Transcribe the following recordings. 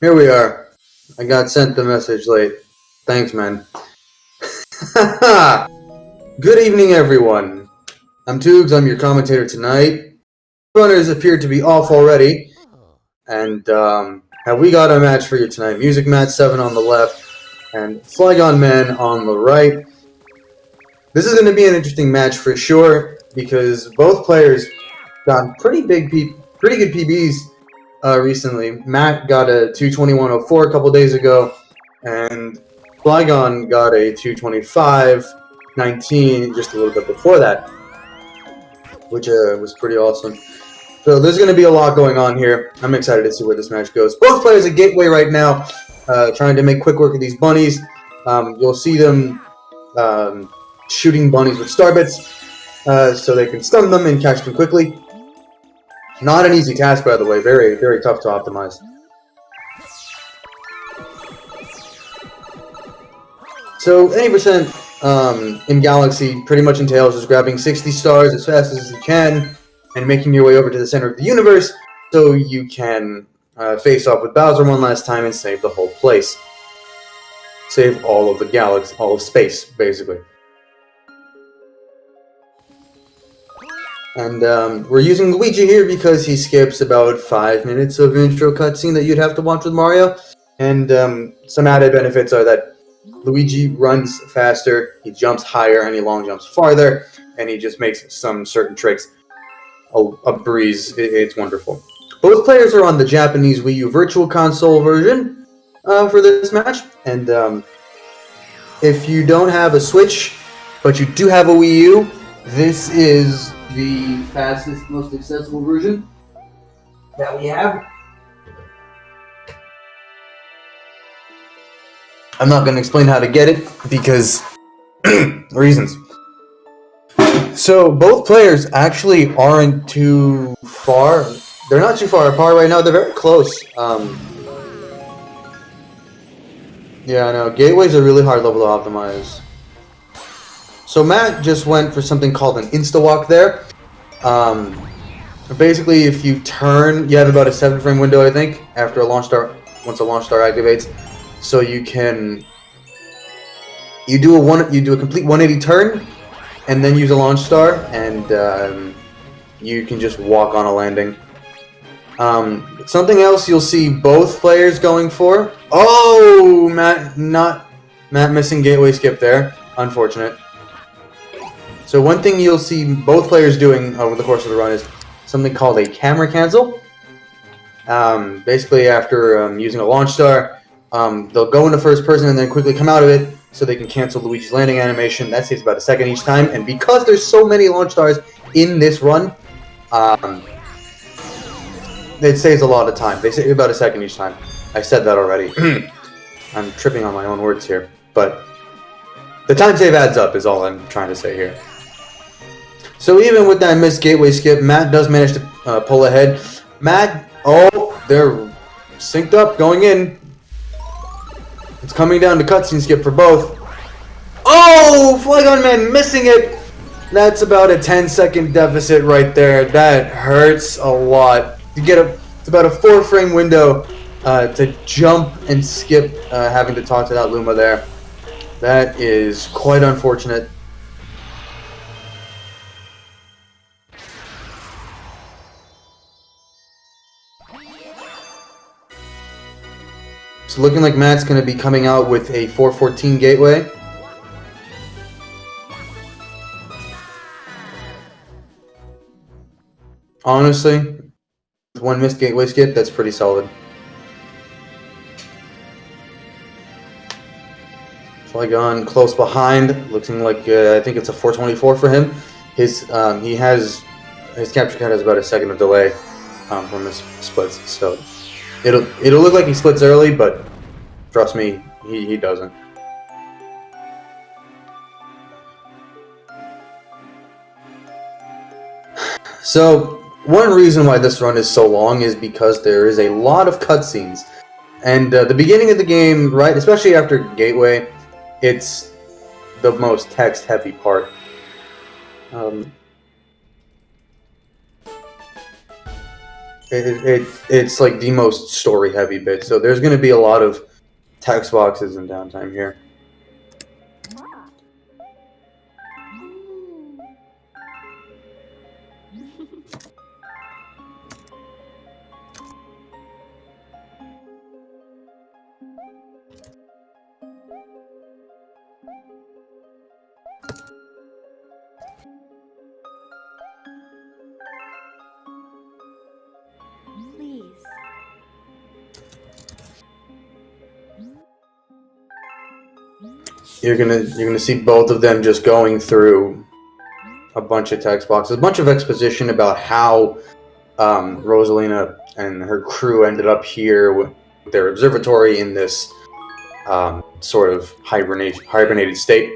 Here we are. I got sent the message late. Thanks, man. Good evening, everyone. I'm Tubes. I'm your commentator tonight. Runners appear to be off already. And have we got a match for you tonight? MusicMatt7 on the left and Flygonman on the right. This is going to be an interesting match for sure because both players got pretty good PBs recently. Matt got a 221.04 a couple days ago, and Flygon got a 225.19 just a little bit before that, which was pretty awesome. So there's going to be a lot going on here. I'm excited to see where this match goes. Both players at Gateway right now, trying to make quick work of these bunnies. You'll see them shooting bunnies with starbits, so they can stun them and catch them quickly. Not an easy task, by the way. Very, very tough to optimize. So, 80% in Galaxy pretty much entails just grabbing 60 stars as fast as you can and making your way over to the center of the universe so you can face off with Bowser one last time and save the whole place. Save all of the galaxy, all of space, basically. And we're using Luigi here because he skips about 5 minutes of intro cutscene that you'd have to watch with Mario. And some added benefits are that Luigi runs faster, he jumps higher, and he long jumps farther, and he just makes some certain tricks a breeze. It's wonderful. Both players are on the Japanese Wii U Virtual Console version for this match. And if you don't have a Switch, but you do have a Wii U, this is the fastest, most accessible version that we have. I'm not going to explain how to get it because reasons. So both players actually aren't too far. They're not too far apart right now. They're very close. Yeah, I know. Gateway's a really hard level to optimize. So Matt just went for something called an insta-walk there. Basically, if you turn, you have about a 7-frame window, I think, after a launch star. Once a launch star activates, so you can you do a complete 180 turn, and then use a launch star, and you can just walk on a landing. Something else you'll see both players going for. Oh, Matt missing gateway skip there. Unfortunate. So one thing you'll see both players doing over the course of the run is something called a camera cancel. Basically, after using a launch star, they'll go into first person and then quickly come out of it so they can cancel Luigi's landing animation. That saves about a second each time. And because there's so many launch stars in this run, it saves a lot of time. They save about a second each time. I said that already. I'm tripping on my own words here. But the time save adds up is all I'm trying to say here. So even with that missed gateway skip, Matt does manage to pull ahead. Matt, oh, they're synced up, going in. It's coming down to cutscene skip for both. Oh, Flygonman missing it. That's about a 10-second deficit right there. That hurts a lot. It's about a 4-frame window to jump and skip having to talk to that Luma there. That is quite unfortunate. So looking like Matt's going to be coming out with a 414 gateway. Honestly, with one missed gateway skip, that's pretty solid. Flygon close behind, looking like I think it's a 424 for him. His capture card has about a second of delay from his splits, so it'll look like he splits early, but trust me, he doesn't. So one reason why this run is so long is because there is a lot of cutscenes, and the beginning of the game, right, especially after Gateway, it's the most text-heavy part. It's like the most story-heavy bit, so there's going to be a lot of text boxes and downtime here. You're gonna see both of them just going through a bunch of text boxes, a bunch of exposition about how Rosalina and her crew ended up here with their observatory in this sort of hibernated state.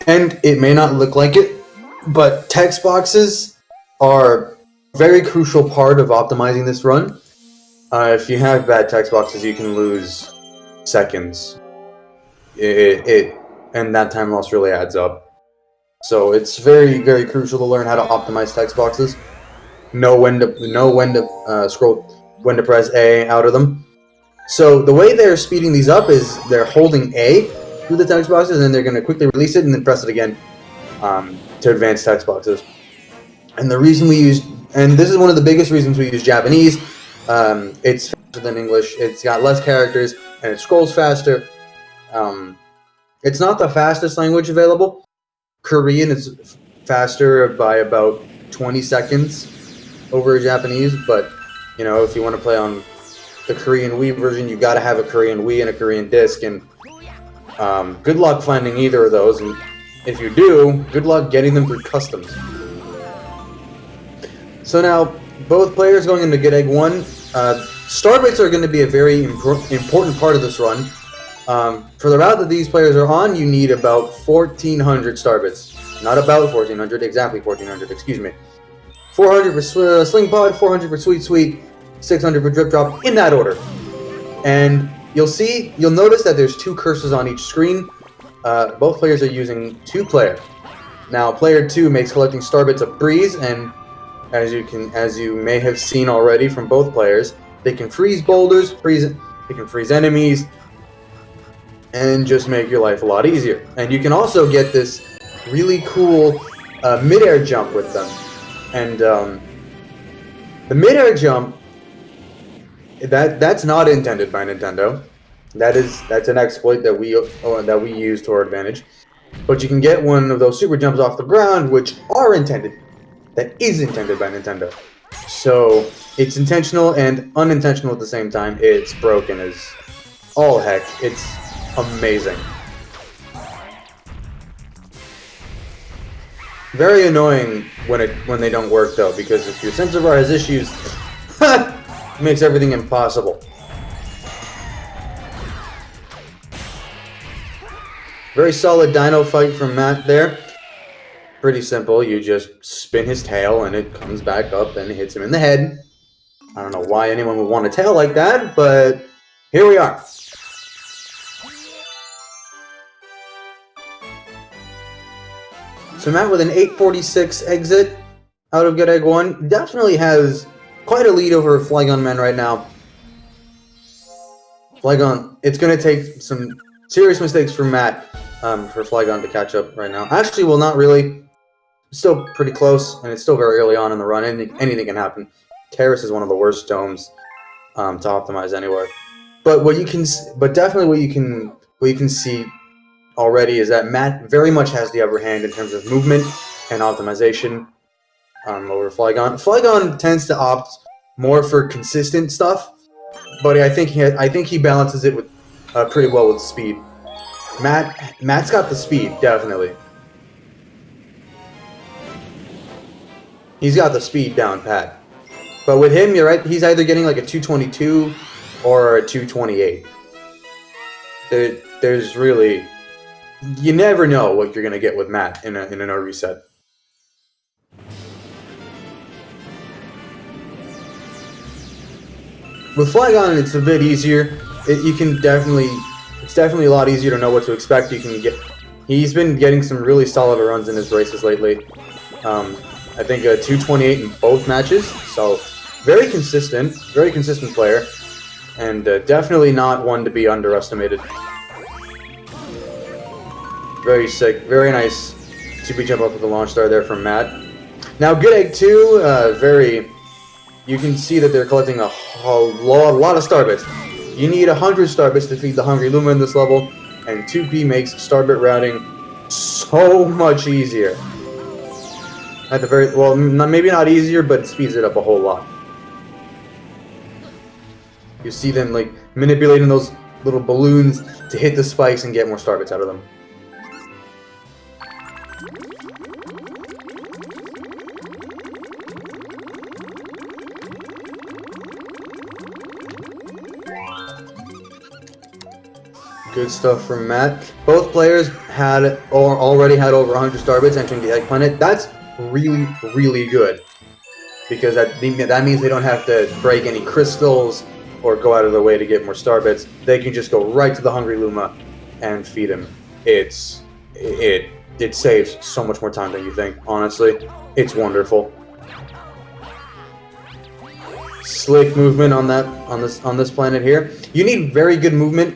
And it may not look like it, but text boxes are a very crucial part of optimizing this run. If you have bad text boxes, you can lose seconds. And that time loss really adds up. So it's very, very crucial to learn how to optimize text boxes. Know when to scroll, when to press A out of them. So the way they're speeding these up is they're holding A through the text boxes, and then they're going to quickly release it and then press it again to advance text boxes. And the reason we use, and this is one of the biggest reasons we use Japanese, it's faster than English, it's got less characters, and it scrolls faster. It's not the fastest language available. Korean is faster by about 20 seconds over Japanese, but you know, if you want to play on the Korean Wii version, you got to have a Korean Wii and a Korean disc, and good luck finding either of those, and if you do, good luck getting them through customs. So now, both players going into Get Egg 1, star bits are going to be a very important part of this run. For the route that these players are on, you need about 1,400 star bits. Not about 1,400, exactly 1,400, excuse me. 400 for Sling Pod, 400 for Sweet Sweet, 600 for Drip Drop, in that order. And you'll notice that there's two cursors on each screen. Both players are using 2-player. Now, player 2 makes collecting star bits a breeze, and as you may have seen already from both players, they can freeze boulders, they can freeze enemies, and just make your life a lot easier. And you can also get this really cool mid-air jump with them. And the mid-air jump, that's not intended by Nintendo. That's an exploit that we use to our advantage. But you can get one of those super jumps off the ground, which are intended. That is intended by Nintendo. So it's intentional and unintentional at the same time. It's broken as all heck. It's amazing. Very annoying when they don't work though, because if your sensor bar has issues, it makes everything impossible. Very solid dino fight from Matt there. Pretty simple, you just spin his tail and it comes back up and hits him in the head. I don't know why anyone would want a tail like that, but here we are. So Matt with an 8:46 exit out of Get Egg 1 definitely has quite a lead over Flygonman right now. Flygon, it's going to take some serious mistakes for Matt for Flygon to catch up right now. Actually, well, not really. Still pretty close, and it's still very early on in the run. Anything can happen. Terrace is one of the worst domes to optimize anywhere. But definitely what you can see already is that Matt very much has the upper hand in terms of movement and optimization over Flygon. Flygon tends to opt more for consistent stuff, but I think he balances it with pretty well with speed. Matt's got the speed, definitely. He's got the speed down pat. But with him, you're right, he's either getting like a 222 or a 228. There's really... You never know what you're going to get with Matt in a reset. With Flygon, it's a bit easier. It's definitely a lot easier to know what to expect. He's been getting some really solid runs in his races lately. I think 228 in both matches. So very consistent player, and definitely not one to be underestimated. Very sick, very nice 2B jump up with the launch star there from Matt. Now Good Egg 2, you can see that they're collecting a lot of star bits. You need 100 star bits to feed the Hungry Luma in this level, and 2P makes star bit routing so much easier. At the very, well, maybe not easier, but it speeds it up a whole lot. You see them like manipulating those little balloons to hit the spikes and get more star bits out of them. Good stuff from Matt. Both players already had over 100 star bits entering the Egg Planet. That's really, really good, because that means they don't have to break any crystals or go out of their way to get more star bits. They can just go right to the Hungry Luma and feed him. It saves so much more time than you think. Honestly, it's wonderful. Slick movement on this planet here. You need very good movement.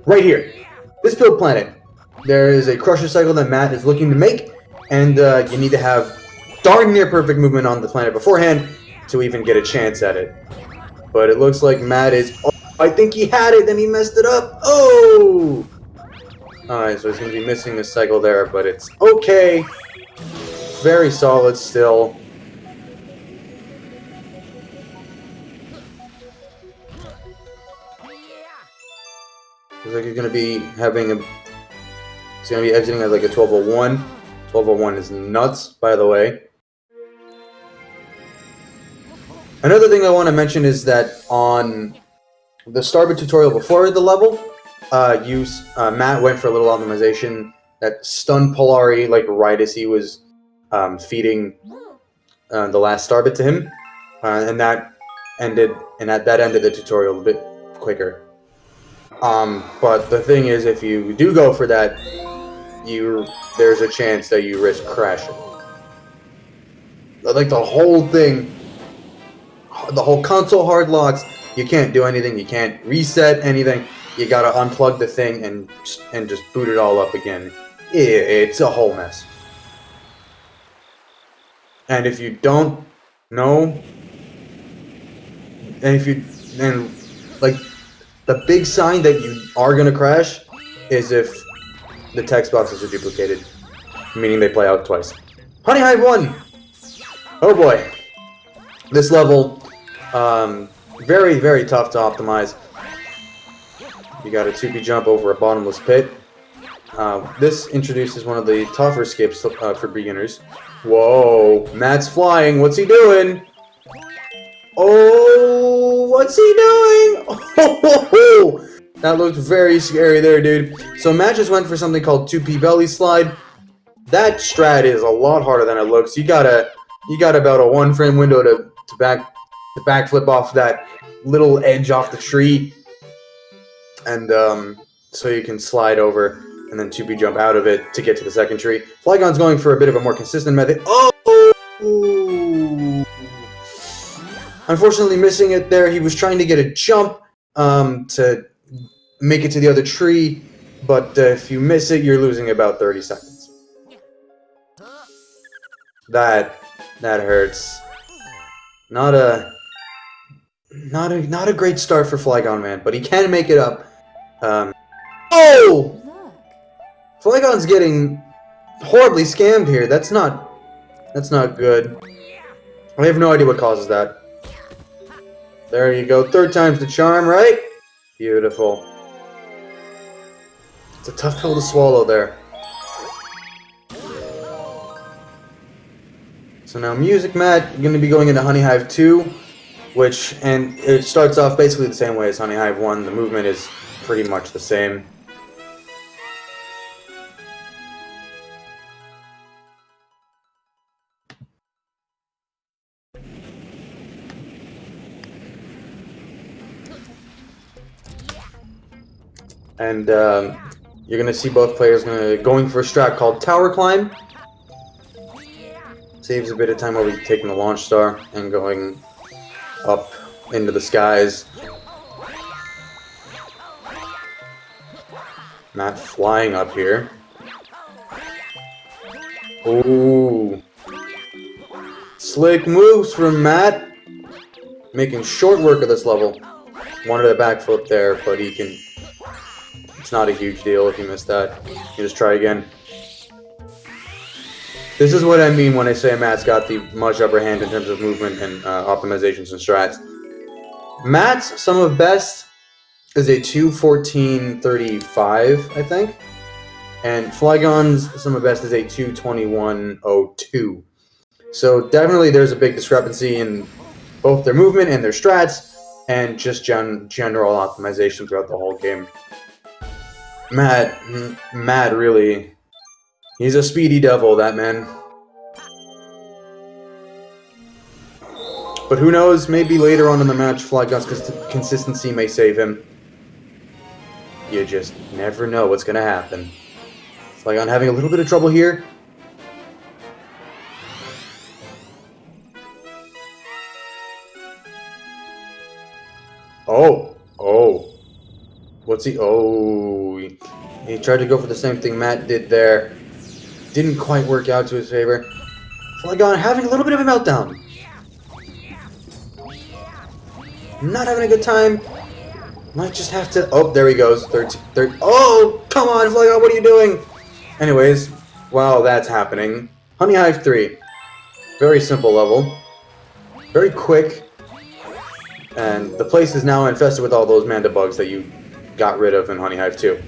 Right here, this build planet, there is a crusher cycle that Matt is looking to make, and you need to have darn near perfect movement on the planet beforehand to even get a chance at it. But it looks like Matt is... Oh, I think he had it, then he messed it up. Oh! Alright, so he's going to be missing this cycle there, but it's okay. Very solid still. Looks like he's going to be having a... He's going to be exiting at like a 1201. 1201 is nuts, by the way. Another thing I want to mention is that on the Starbit tutorial before the level, Matt went for a little optimization that stunned Polari like right as he was feeding the last Starbit to him, and that ended the tutorial a bit quicker. But the thing is, if you do go for that, there's a chance that you risk crashing. Like the whole thing, the whole console hard locks. You can't do anything. You can't reset anything. You gotta unplug the thing and just boot it all up again. It's a whole mess. And if you don't know, and like the big sign that you are gonna crash is if the text boxes are duplicated, meaning they play out twice. Hive 1! Oh boy. This level, very, very tough to optimize. You got a 2B jump over a bottomless pit. This introduces one of the tougher skips for beginners. Whoa, Matt's flying. What's he doing? Oh, what's he doing? Oh, that looked very scary there, dude. So Matt just went for something called 2P belly slide. That strat is a lot harder than it looks. You got about a 1 frame window to backflip off that little edge off the tree, and so you can slide over and then 2B jump out of it to get to the second tree. Flygon's going for a bit of a more consistent method. Oh! Unfortunately missing it there. He was trying to get a jump to make it to the other tree, but if you miss it, you're losing about 30 seconds. That hurts. Not a great start for Flygonman, but he can make it up. Oh! Flygon's getting horribly scammed here. That's not good. I have no idea what causes that. There you go. Third time's the charm, right? Beautiful. It's a tough pill to swallow there. So now MusicMatt, you're going to be going into Hive 2, and it starts off basically the same way as Hive 1. The movement is pretty much the same. And you're going to see both players going for a strat called Tower Climb. Saves a bit of time over taking the launch star and going up into the skies. Matt flying up here. Ooh. Slick moves from Matt. Making short work of this level. Wanted a backflip there, but he can... It's not a huge deal if you missed that. You can just try again. This is what I mean when I say Matt's got the much upper hand in terms of movement and optimizations and strats. Matt's some of best is a 2:14.35, I think. And Flygon's some of best is a 2:21.02. So definitely there's a big discrepancy in both their movement and their strats, and just general optimization throughout the whole game. Matt really, he's a speedy devil, that man. But who knows, maybe later on in the match, Flygon's consistency may save him. You just never know what's going to happen. Flygon having a little bit of trouble here. Oh. What's he... Oh. He tried to go for the same thing Matt did there. Didn't quite work out to his favor. Flygon having a little bit of a meltdown. Not having a good time. Might just have to... Oh, there he goes. Third. Oh, come on, Flygon, what are you doing? Anyways, while that's happening, Hive 3. Very simple level. Very quick. And the place is now infested with all those manda bugs that you got rid of in Hive 2.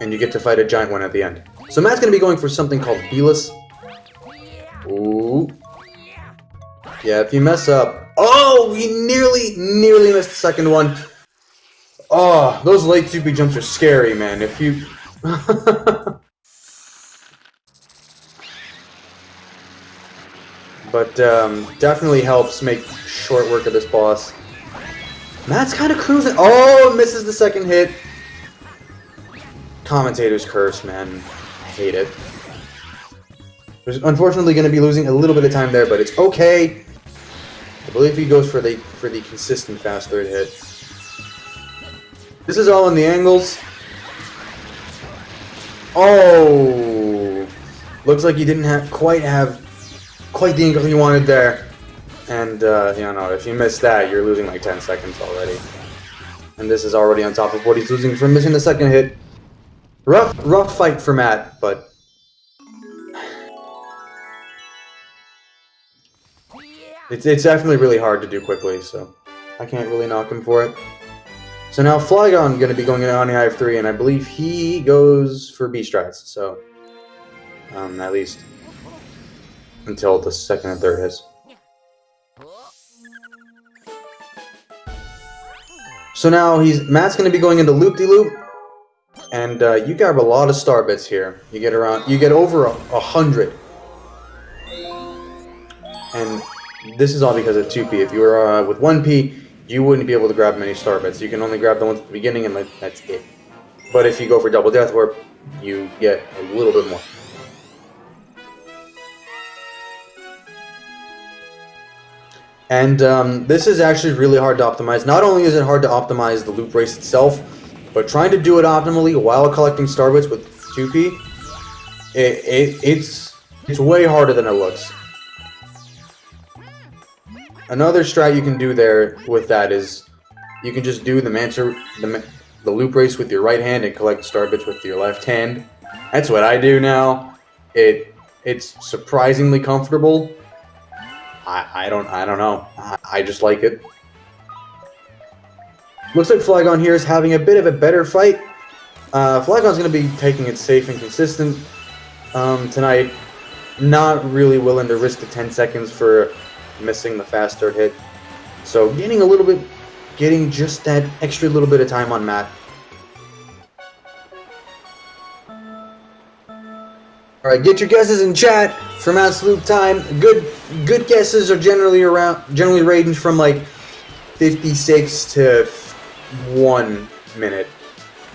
And you get to fight a giant one at the end. So Matt's going to be going for something called Beeless. Ooh. Yeah, if you mess up... Oh, he nearly missed the second one. Oh, those late 2P jumps are scary, man. If you... But definitely helps make short work of this boss. Matt's kind of cruising. Oh, misses the second hit. Commentator's curse, man. I hate it. There's unfortunately going to be losing a little bit of time there, but it's okay. I believe he goes for the consistent fast third hit. This is all in the angles. Oh, looks like he didn't quite the angle he wanted there. And you know, if you miss that, you're losing like 10 seconds already. And this is already on top of what he's losing from missing the second hit. Rough fight for Matt, but it's definitely really hard to do quickly, so I can't really knock him for it. So now Flygon going to be going on Hive 3, and I believe he goes for B strats, so at least until the second and third hits. So now Matt's going to be going into loop-de-loop, and you grab a lot of star bits here. You get over 100, and this is all because of 2P. If you were with 1P, you wouldn't be able to grab many star bits. You can only grab the ones at the beginning, and that's it. But if you go for double death warp, you get a little bit more. And this is actually really hard to optimize. Not only is it hard to optimize the loop race itself, but trying to do it optimally while collecting star bits with 2P, it's way harder than it looks. Another strat you can do there with that is you can just do the loop race with your right hand and collect star bits with your left hand. That's what I do now. It's surprisingly comfortable. I don't know. I just like it. Looks like Flygon here is having a bit of a better fight. Flygon's going to be taking it safe and consistent tonight. Not really willing to risk the 10 seconds for missing the fast third hit. So getting just that extra little bit of time on Matt. Alright, get your guesses in chat for Matt's loop time. Good guesses are generally range from like 56 to 1 minute.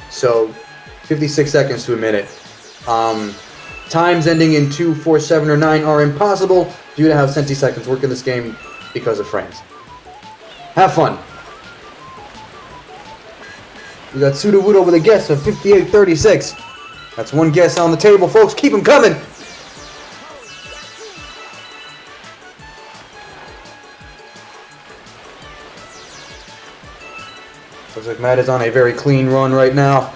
So 56 seconds to a minute. Times ending in 2, 4, 7, or 9 are impossible due to how centiseconds work in this game because of frames. Have fun. We got Sudowoodo with a guess of 5836. That's one guess on the table, folks. Keep them coming. Looks like Matt is on a very clean run right now.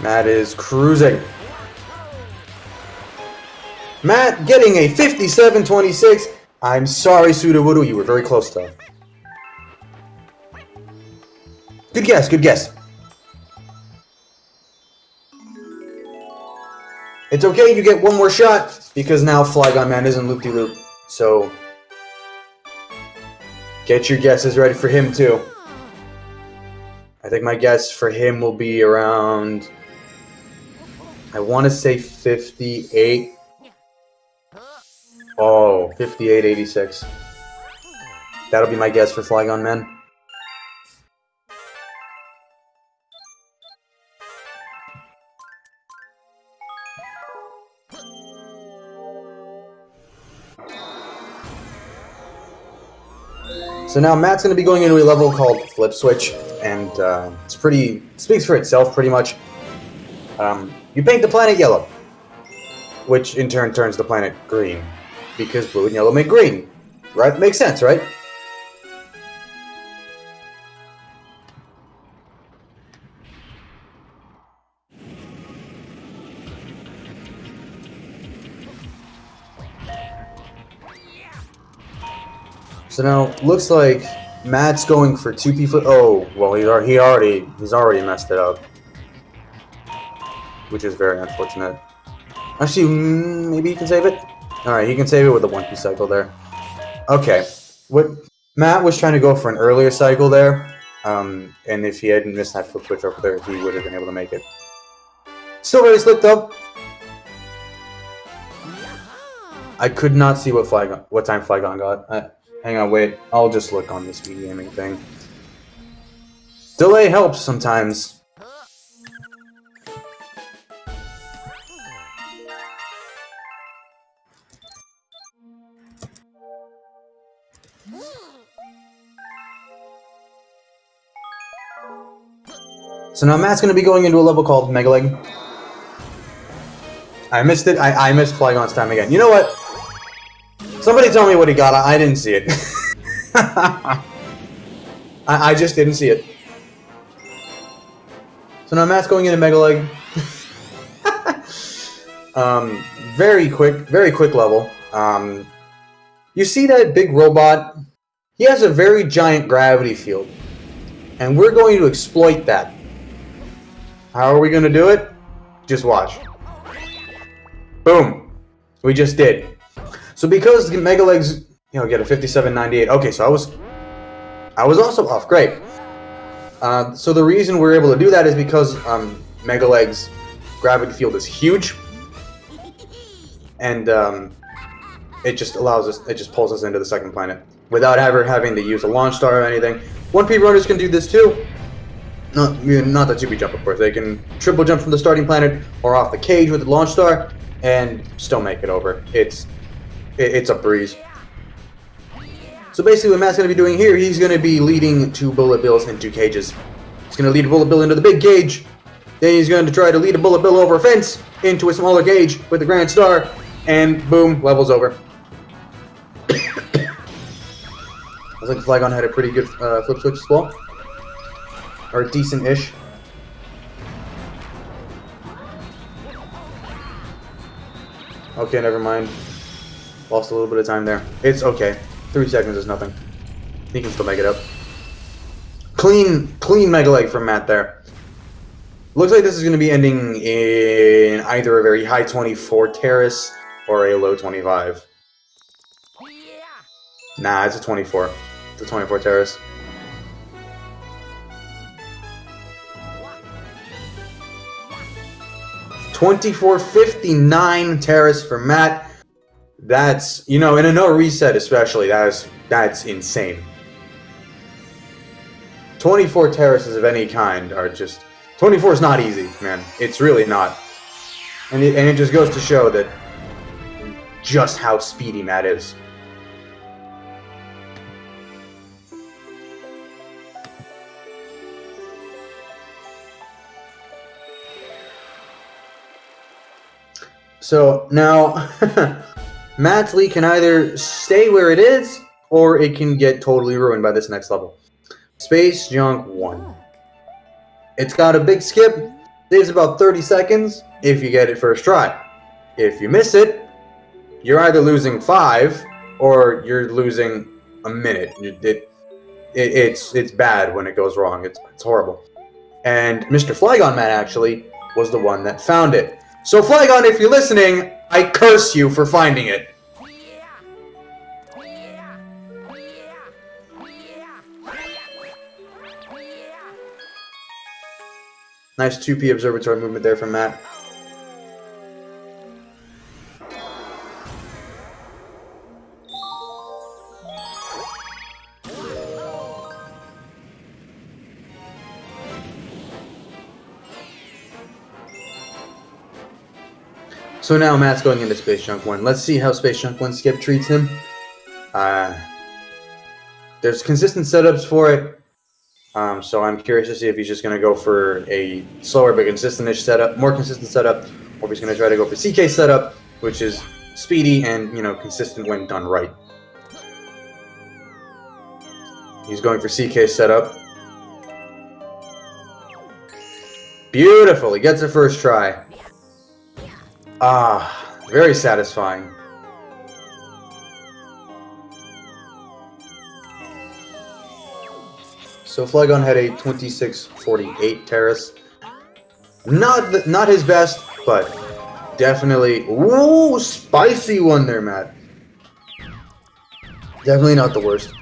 Matt is cruising. Matt getting a 57-26. I'm sorry, Sudowoodo, you were very close though. Good guess, good guess. It's okay, you get one more shot, because now Flygonman isn't loop-de-loop, so get your guesses ready for him too. I think my guess for him will be around, I want to say 58. Oh, 58-86. That'll be my guess for Flygonman. So now Matt's going to be going into a level called Flip Switch, and it speaks for itself pretty much. You paint the planet yellow, which in turn turns the planet green, because blue and yellow make green, right? Makes sense, right? So now, looks like Matt's going for 2P flip. Oh, well, he's already messed it up, which is very unfortunate. Actually, maybe he can save it. All right, he can save it with a 1P cycle there. Okay, what Matt was trying to go for an earlier cycle there, and if he hadn't missed that flip switch over there, he would have been able to make it. Still very slick though. I could not see what time Flygon got. Hang on, wait. I'll just look on the SpeedGaming thing. Delay helps sometimes. So now Matt's going to be going into a level called Mega Leg. I missed it. I missed Flygon's time again. You know what? Somebody tell me what he got. I didn't see it. I just didn't see it. So now Matt's going into Mega Leg. Very quick level. You see that big robot? He has a very giant gravity field. And we're going to exploit that. How are we going to do it? Just watch. Boom. We just did. So because Mega Legs, get a 57.98. Okay, so I was also off. Great. So the reason we're able to do that is because Mega Legs' gravity field is huge, and it just pulls us into the second planet without ever having to use a launch star or anything. 1P runners can do this too. Not the 2P jump, of course. They can triple jump from the starting planet or off the cage with the launch star and still make it over. It's a breeze. So basically what Matt's going to be doing here, he's going to be leading 2 bullet bills into cages. He's going to lead a bullet bill into the big cage. Then he's going to try to lead a bullet bill over a fence into a smaller cage with the grand star. And boom, level's over. Looks like Flygon had a pretty good flip switch as well. Or decent-ish. Okay, never mind. Lost a little bit of time there. It's okay. 3 seconds is nothing. He can still make it up. Clean Mega Leg from Matt there. Looks like this is going to be ending in either a very high 24 terrace or a low 25. Nah, it's a 24. It's a 24 terrace. $24.59 terrace for Matt. That's, in a no reset especially, that's insane. 24 terraces of any kind are just... 24 is not easy, man. It's really not. And it just goes to show that just how speedy Matt is. So now, Matt's lead can either stay where it is, or it can get totally ruined by this next level. Space Junk 1. It's got a big skip, saves about 30 seconds if you get it first try. If you miss it, you're either losing 5, or you're losing a minute. It's bad when it goes wrong. It's horrible. And Mr. Flygonman actually was the one that found it. So Flygon, if you're listening, I curse you for finding it. Nice 2P observatory movement there from Matt. So now Matt's going into Space Junk 1. Let's see how Space Junk 1 skip treats him. There's consistent setups for it. So I'm curious to see if he's just going to go for a slower but consistent-ish setup, more consistent setup, or if he's going to try to go for CK setup, which is speedy and, consistent when done right. He's going for CK setup. Beautiful. He gets it first try. Very satisfying. So Flygon had a 26.48 terrace. Not his best, but definitely... Ooh, spicy one there, Matt. Definitely not the worst.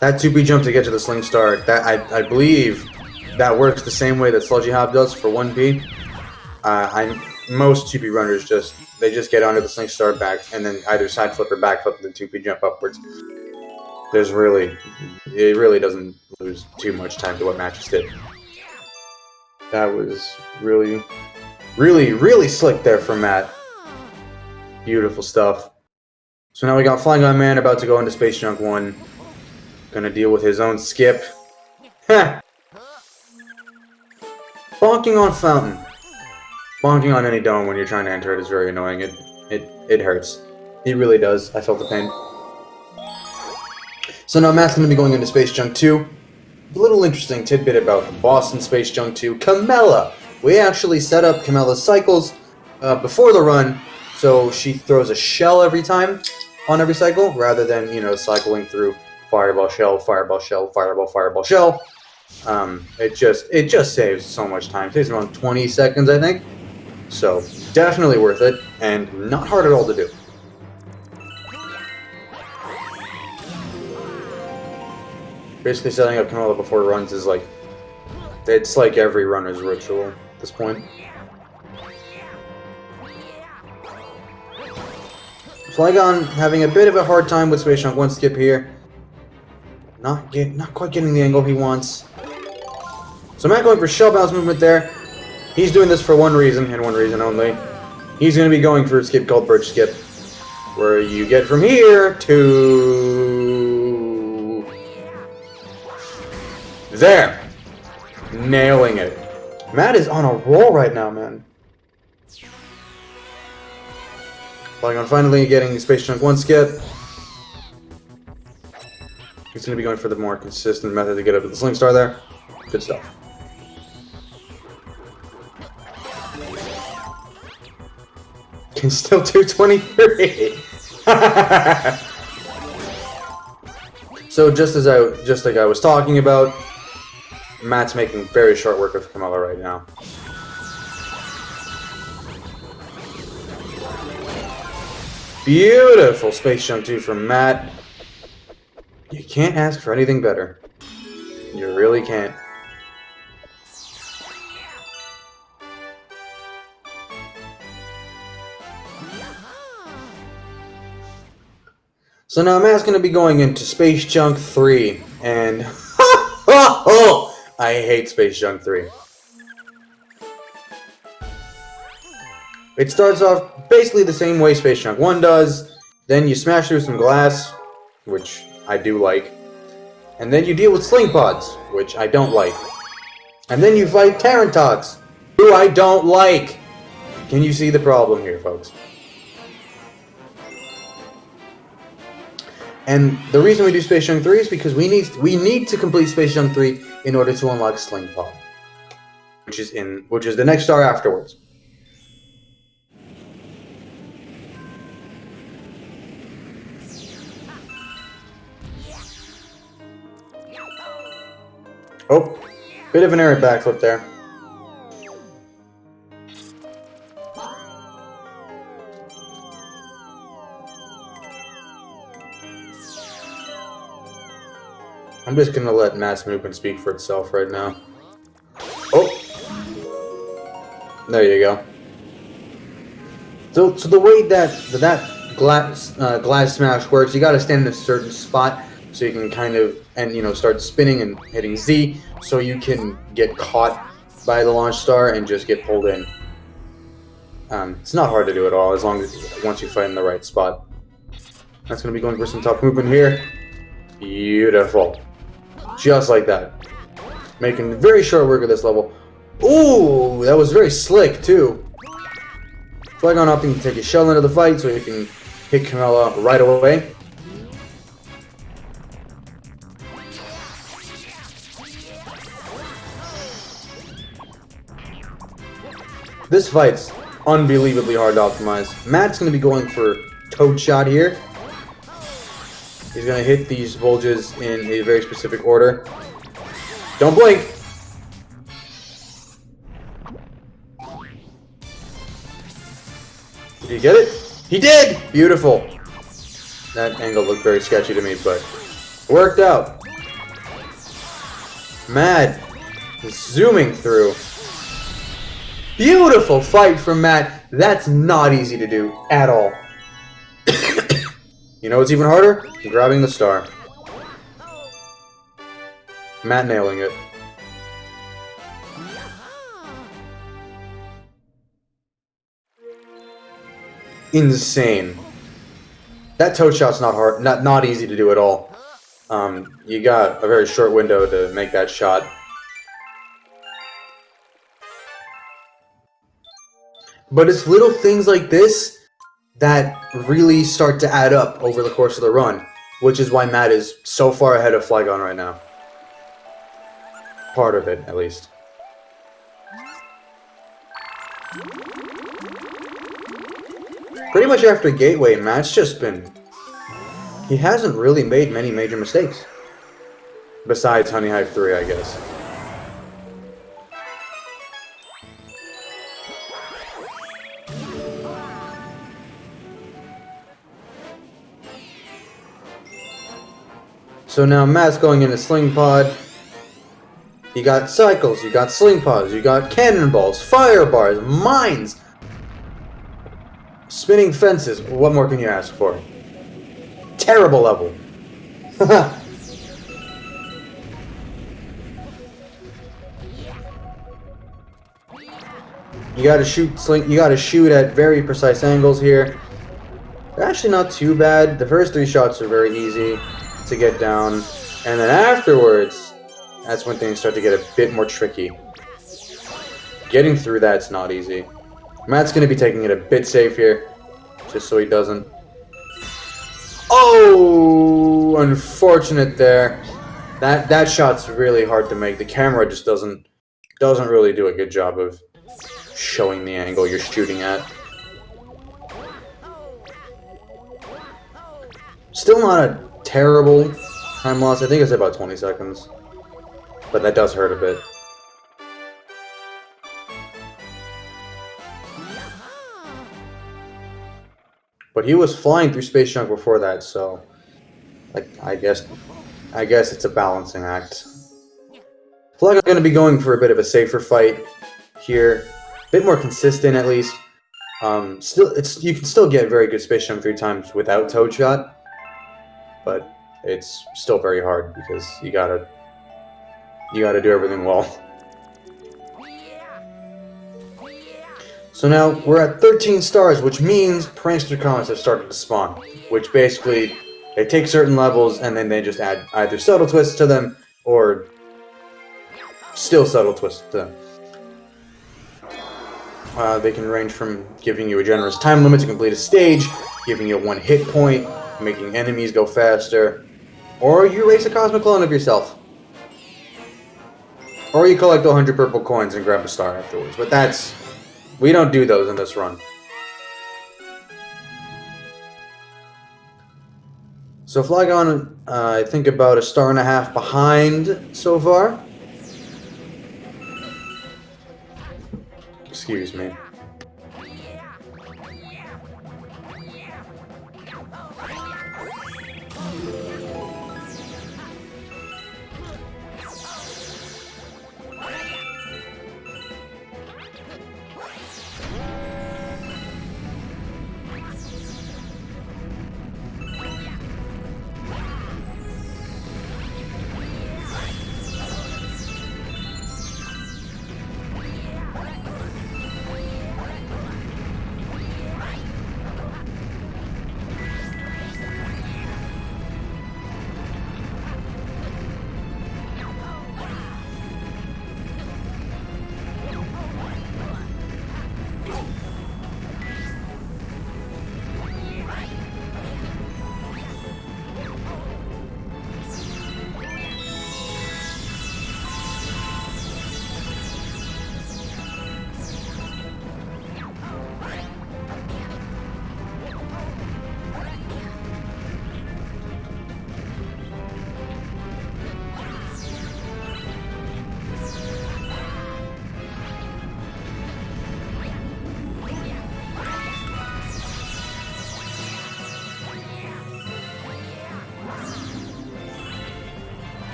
That 2B jump to get to the Sling Star, that I believe that works the same way that Sludgy Hop does for 1B. Most 2B runners just get onto the Sling Star back and then either side flip or back flip and then 2B jump upwards. It really doesn't lose too much time to what Matt just did. That was really, really, really slick there from Matt. Beautiful stuff. So now we got Flygonman about to go into Space Junk 1. Gonna deal with his own skip. Heh! Bonking on fountain. Bonking on any dome when you're trying to enter it is very annoying. It hurts. It really does. I felt the pain. So now Matt's gonna be going into Space Junk 2. A little interesting tidbit about the boss in Space Junk 2, Camella. We actually set up Camella's cycles before the run, so she throws a shell every time on every cycle, rather than, cycling through fireball, shell, fireball, shell, fireball, fireball, shell. It just saves so much time. It saves around 20 seconds, I think. So, definitely worth it, and not hard at all to do. Basically, setting up Camella before runs is it's like every runner's ritual at this point. Flygon having a bit of a hard time with Space Junk 1 skip here. Not quite getting the angle he wants. So Matt going for shell bounce movement there. He's doing this for one reason, and one reason only. He's going to be going for a skip called Birch Skip, where you get from here to... there! Nailing it. Matt is on a roll right now, man. Flygon finally getting Space Junk 1 skip. He's going to be going for the more consistent method to get up to the Sling Star there. Good stuff. Can still do 23. So just like I was talking about, Matt's making very short work of Camella right now. Beautiful Space Junk 2 from Matt. You can't ask for anything better. You really can't. So now Matt's going to be going into Space Junk 3, and I hate Space Junk 3. It starts off basically the same way Space Junk 1 does, then you smash through some glass, which I do like, and then you deal with sling pods, which I don't like, and then you fight Tarantox, who I don't like. Can you see the problem here, folks? And the reason we do Space Junk 3 is because we need to complete Space Junk 3 in order to unlock Sling Pod, which is the next star afterwards. Oh, bit of an errant backflip there. I'm just gonna let Matt's movement speak for itself right now. Oh! There you go. So the way that glass smash works, you gotta stand in a certain spot so you can kind of, start spinning and hitting Z so you can get caught by the launch star and just get pulled in. It's not hard to do at all, as long as once you find the right spot. That's gonna be going for some tough movement here. Beautiful. Just like that. Making very short work of this level. Ooh, that was very slick, too. Flygon opting to take a shell into the fight so you can hit Camilla right away. This fight's unbelievably hard to optimize. Matt's going to be going for Toad Shot here. He's going to hit these bulges in a very specific order. Don't blink! Did he get it? He did! Beautiful! That angle looked very sketchy to me, but worked out. Matt zooming through. Beautiful fight from Matt. That's not easy to do at all. You know what's even harder? Grabbing the star. Matt nailing it. Insane. That Toad Shot's not hard, not easy to do at all. You got a very short window to make that shot. But it's little things like this that really start to add up over the course of the run, which is why Matt is so far ahead of Flygon right now. Part of it, at least. Pretty much after Gateway, Matt's just been... He hasn't really made many major mistakes. Besides Hive 3, I guess. So now Matt's going into Sling Pod. You got cycles, you got Sling Pods, you got cannonballs, fire bars, mines, spinning fences. What more can you ask for? Terrible level. You gotta shoot at very precise angles here. They're actually not too bad. The first 3 shots are very easy to get down, and then afterwards, that's when things start to get a bit more tricky. Getting through that's not easy. Matt's going to be taking it a bit safe here, just so he doesn't. Oh, unfortunate there. That shot's really hard to make. The camera just doesn't really do a good job of showing the angle you're shooting at. Still not a terrible time loss. I think it's about 20 seconds. But that does hurt a bit. But he was flying through Space Junk before that, so I guess it's a balancing act. Flygon's going to be going for a bit of a safer fight here. A bit more consistent, at least. You can still get very good space jump 3 times without Toad Shot, but it's still very hard because you gotta do everything well. So now we're at 13 stars, which means prankster comets have started to spawn, which basically they take certain levels and then they just add either subtle twists to them or still subtle twists to them. They can range from giving you a generous time limit to complete a stage, giving you 1 hit point, making enemies go faster, or you race a cosmic clone of yourself. Or you collect 100 purple coins and grab a star afterwards. But we don't do those in this run. So Flygon, I think about 1.5 stars behind so far. Excuse me.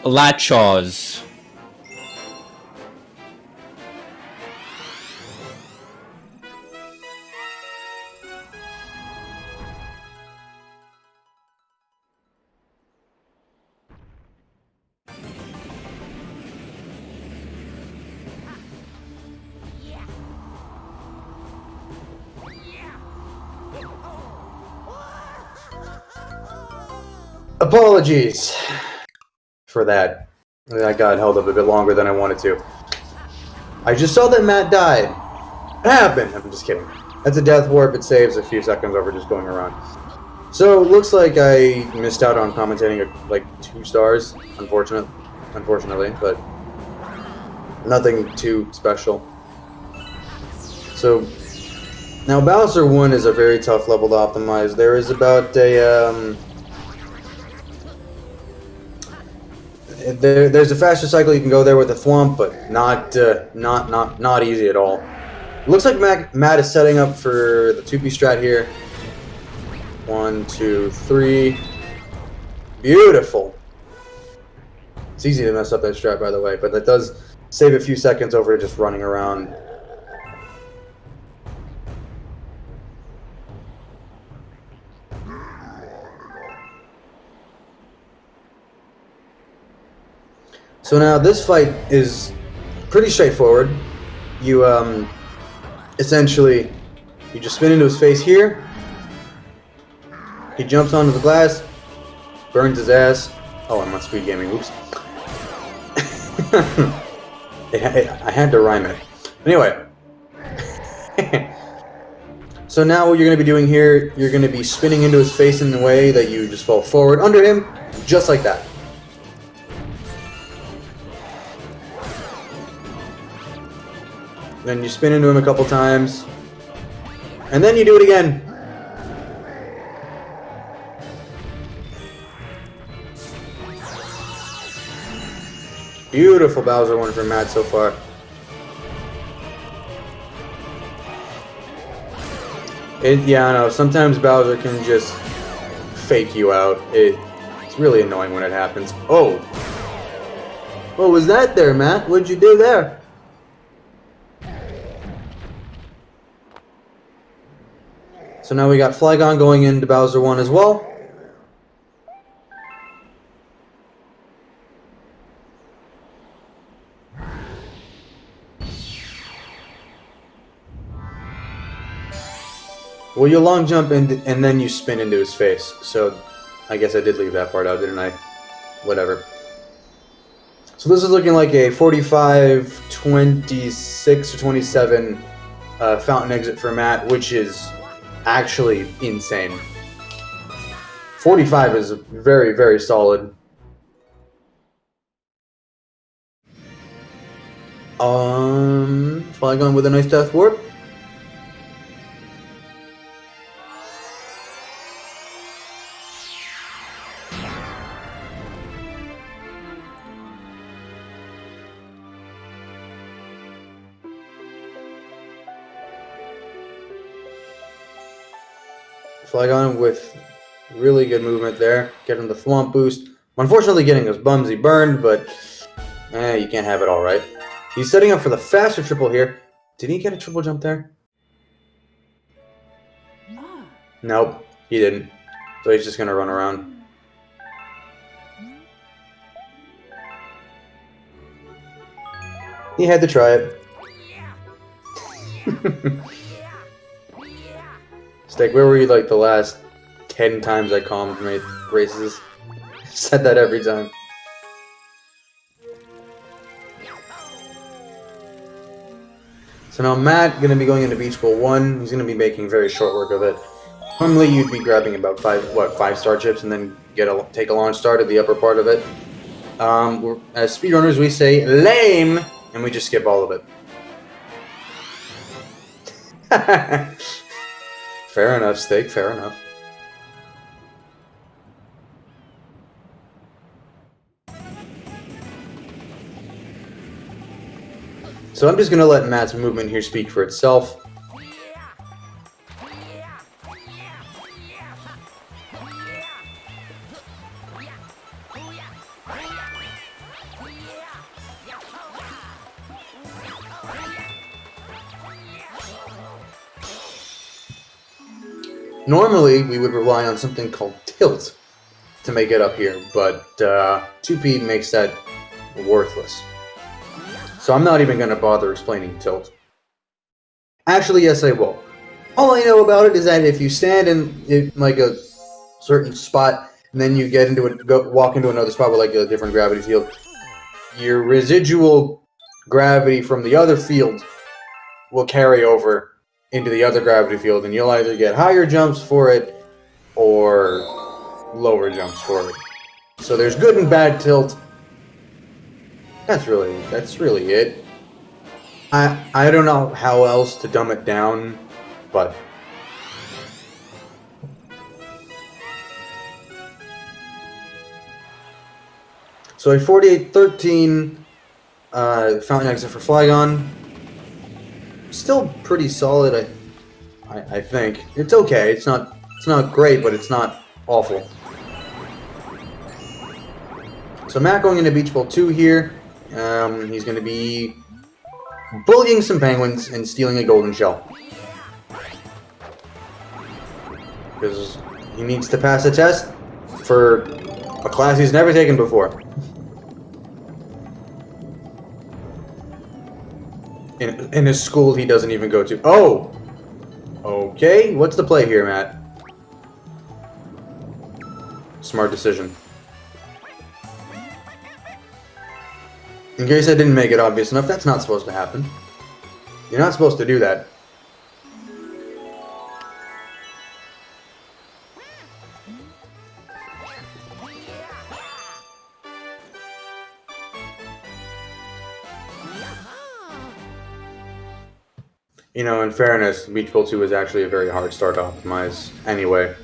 Latchaws. Apologies for that. I got held up a bit longer than I wanted to. I just saw that Matt died. It happened. I'm just kidding. That's a death warp. It saves a few seconds over just going around. So it looks like I missed out on commentating like 2 stars, unfortunately, but nothing too special. So now Bowser 1 is a very tough level to optimize. There is about a there's a faster cycle you can go there with a thwomp, but not easy at all. Looks like Matt is setting up for the 2P strat here. 1, 2, 3. Beautiful. It's easy to mess up that strat, by the way, but that does save a few seconds over just running around. So now this fight is pretty straightforward. You essentially you just spin into his face here. He jumps onto the glass, burns his ass. Oh, I'm on SpeedGaming. Oops. I had to rhyme it. Anyway. So now what you're going to be doing here, you're going to be spinning into his face in the way that you just fall forward under him, just like that. Then you spin into him a couple times, and then you do it again. Beautiful Bowser 1 from Matt so far. Yeah, I know, sometimes Bowser can just fake you out. It's really annoying when it happens. Oh! What was that there, Matt? What'd you do there? So now we got Flygonman going into Bowser 1 as well. Well, you long jump and then you spin into his face. So I guess I did leave that part out, didn't I? Whatever. So this is looking like a 45, 26, or 27 fountain exit for Matt, which is actually insane. 45 is very, very solid. Flygonman with a nice death warp. Flygonman with really good movement there, getting the thwomp boost. Unfortunately, getting his bumsy burned, but You can't have it all, right? He's setting up for the faster triple here. Did he get a triple jump there? Nope, he didn't. So he's just gonna run around. He had to try it. Steak, where were you like the last 10 times I commented races? Said that every time. So now Matt gonna be going into Beachful 1. He's gonna be making very short work of it. Normally you'd be grabbing about 5 star chips and then take a launch start at the upper part of it. As speedrunners we say lame, and we just skip all of it. Fair enough, Steak, fair enough. So I'm just going to let Matt's movement here speak for itself. Normally, we would rely on something called tilt to make it up here, but 2P makes that worthless. So I'm not even going to bother explaining tilt. Actually, yes, I will. All I know about it is that if you stand in like a certain spot, and then you get into walk into another spot with like a different gravity field, your residual gravity from the other field will carry over into the other gravity field, and you'll either get higher jumps for it or lower jumps for it. So there's good and bad tilt. That's really it. I don't know how else to dumb it down, but so a 48-13 fountain exit for Flygon. Still pretty solid, I think. It's okay. It's not great, but it's not awful. So Matt going into Beachful 2 here. He's going to be bullying some penguins and stealing a golden shell. Because he needs to pass a test for a class he's never taken before. In his school he doesn't even go to. Oh! Okay, what's the play here, Matt? Smart decision. In case I didn't make it obvious enough, that's not supposed to happen. You're not supposed to do that. You know, in fairness, Beachful 2 is actually a very hard start to optimize anyway.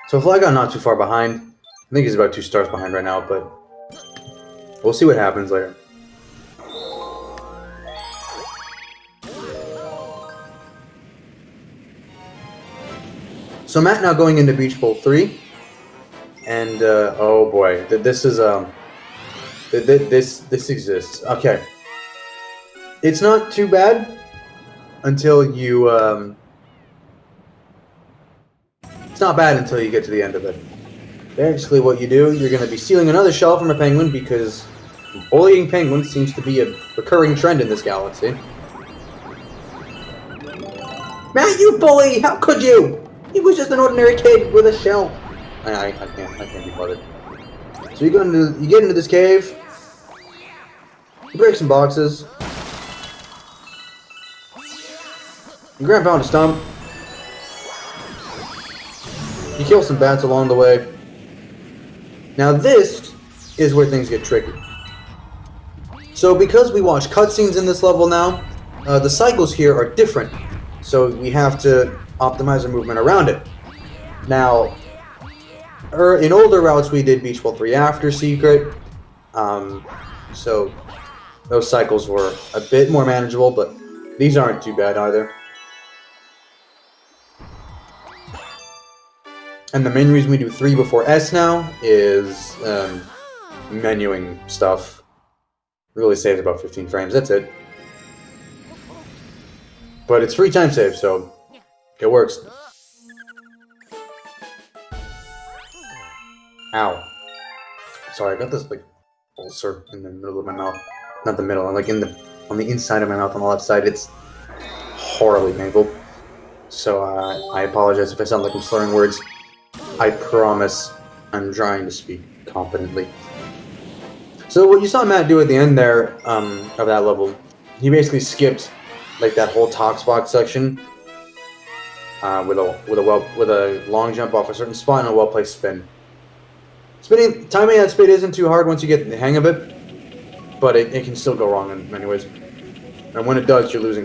So Flygon not too far behind. I think he's about 2 stars behind right now, but we'll see what happens later. So Matt now going into Beachful 3, and oh boy, this is this exists. Okay, it's not too bad until you it's not bad until you get to the end of it. Basically what you do, you're going to be stealing another shell from a penguin because bullying penguins seems to be a recurring trend in this galaxy. Matt, you bully! How could you? He was just an ordinary kid with a shell. I can't be bothered. So you get into this cave, you break some boxes, you grab pound a stump, you kill some bats along the way. Now this is where things get tricky. So because we watch cutscenes in this level now, the cycles here are different. So we have to optimize our movement around it. Now, in older routes we did Beachful 3 after Secret. So those cycles were a bit more manageable, but these aren't too bad either. And the main reason we do 3 before S now is menuing stuff. Really saves about 15 frames, that's it. But it's free time save, so it works. Ow. Sorry, I got this like ulcer in the middle of my mouth. Not the middle, like on the inside of my mouth on the left side. It's horribly painful. So I apologize if I sound like I'm slurring words. I promise I'm trying to speak competently. So what you saw Matt do at the end there of that level, he basically skipped like that whole Tox box section with a long jump off a certain spot and a well-placed spin. Timing that spin isn't too hard once you get the hang of it, but it can still go wrong in many ways. And when it does, you lose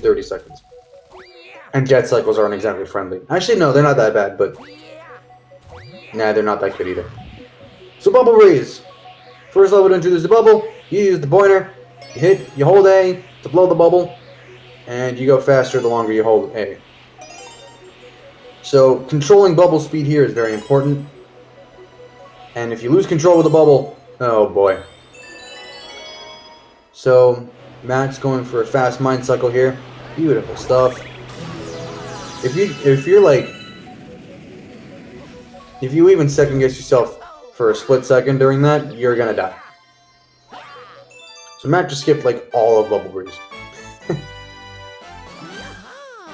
30 seconds. And jet cycles aren't exactly friendly. Actually, no, they're not that bad, but nah, they're not that good either. So bubble breeze. First level to introduce the bubble, you use the pointer, you hold A to blow the bubble, and you go faster the longer you hold A. So controlling bubble speed here is very important. And if you lose control with the bubble, oh boy. So Matt's going for a fast mind cycle here. Beautiful stuff. If you even second guess yourself for a split second during that, you're gonna die. So Matt just skipped like all of Bubble Breeze.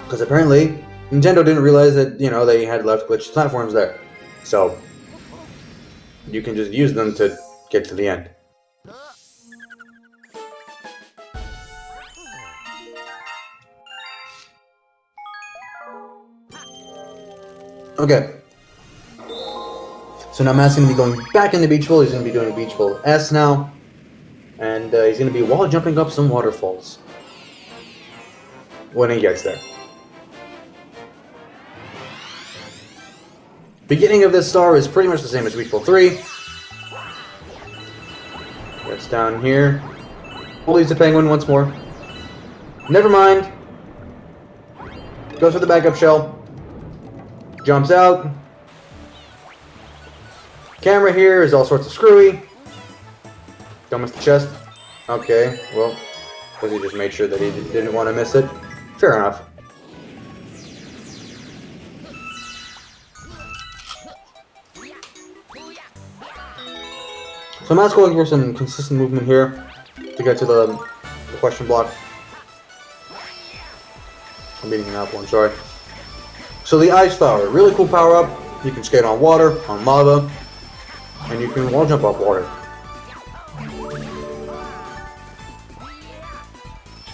Because apparently Nintendo didn't realize that, you know, they had left glitched platforms there. So you can just use them to get to the end. Okay. So now Matt's going to be going back into Beachful. He's going to be doing Beachful S now. And he's going to be wall jumping up some waterfalls. When he gets there. Beginning of this star is pretty much the same as Beachful 3. Gets down here. Bullies the penguin once more. Never mind. Goes for the backup shell. Jumps out. Camera here is all sorts of screwy. Don't miss the chest. Okay, well, because he just made sure that he didn't want to miss it. Fair enough. So Matt's going for some consistent movement here to get to the question block. I'm beating an apple, I'm sorry. So the Ice Flower, really cool power up. You can skate on water, on lava, and you can wall jump off water.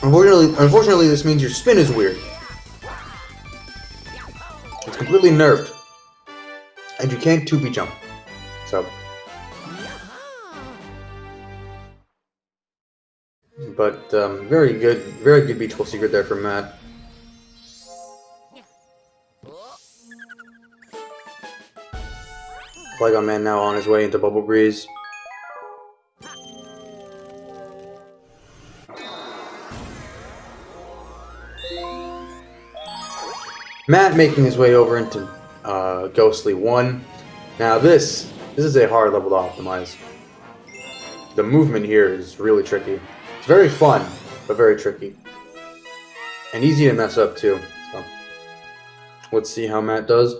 Unfortunately, this means your spin is weird. It's completely nerfed, and you can't 2B jump. So, but very good Beachful secret there from Matt. Flygonman now on his way into Bubble Breeze. Matt making his way over into Ghostly 1. Now this is a hard level to optimize. The movement here is really tricky. It's very fun, but very tricky. And easy to mess up too. So let's see how Matt does.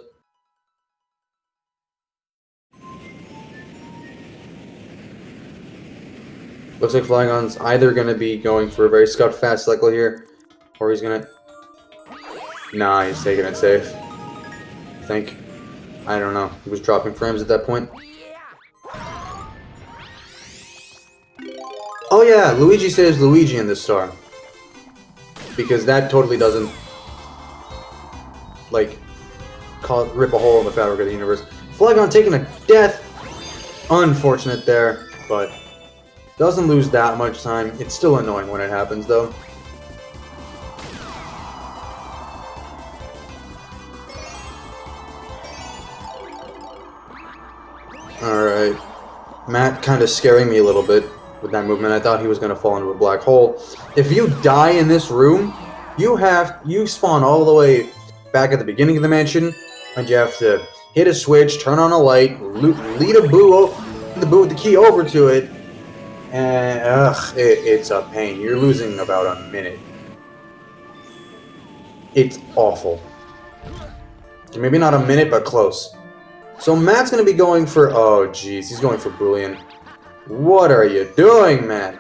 Looks like Flygon's either going to be going for a very scut fast cycle here, or he's going to... Nah, he's taking it safe. I think. I don't know. He was dropping frames at that point. Oh yeah, Luigi saves Luigi in this star. Because that totally doesn't, like, rip a hole in the fabric of the universe. Flygon taking a death. Unfortunate there, but doesn't lose that much time. It's still annoying when it happens, though. Alright. Matt kind of scaring me a little bit with that movement. I thought he was going to fall into a black hole. If you die in this room, you spawn all the way back at the beginning of the mansion, and you have to hit a switch, turn on a light, lead a boo, the boo with the key over to it, and it's a pain. You're losing about a minute. It's awful. Maybe not a minute, but close. So Matt's going to be going for... Oh, jeez. He's going for Boolean. What are you doing, man?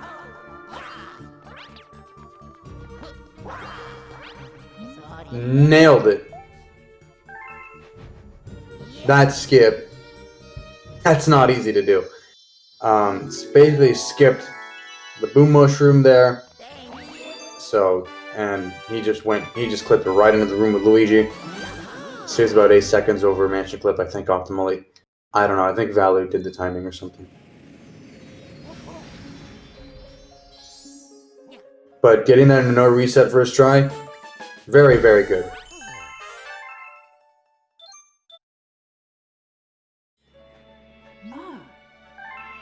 Nailed it. That skip. That's not easy to do. It's basically skipped the boom mushroom there. So, and he just clipped it right into the room with Luigi. Saves about 8 seconds over mansion clip, I think, optimally. I don't know, I think Value did the timing or something. But getting that in no reset first try, very, very good.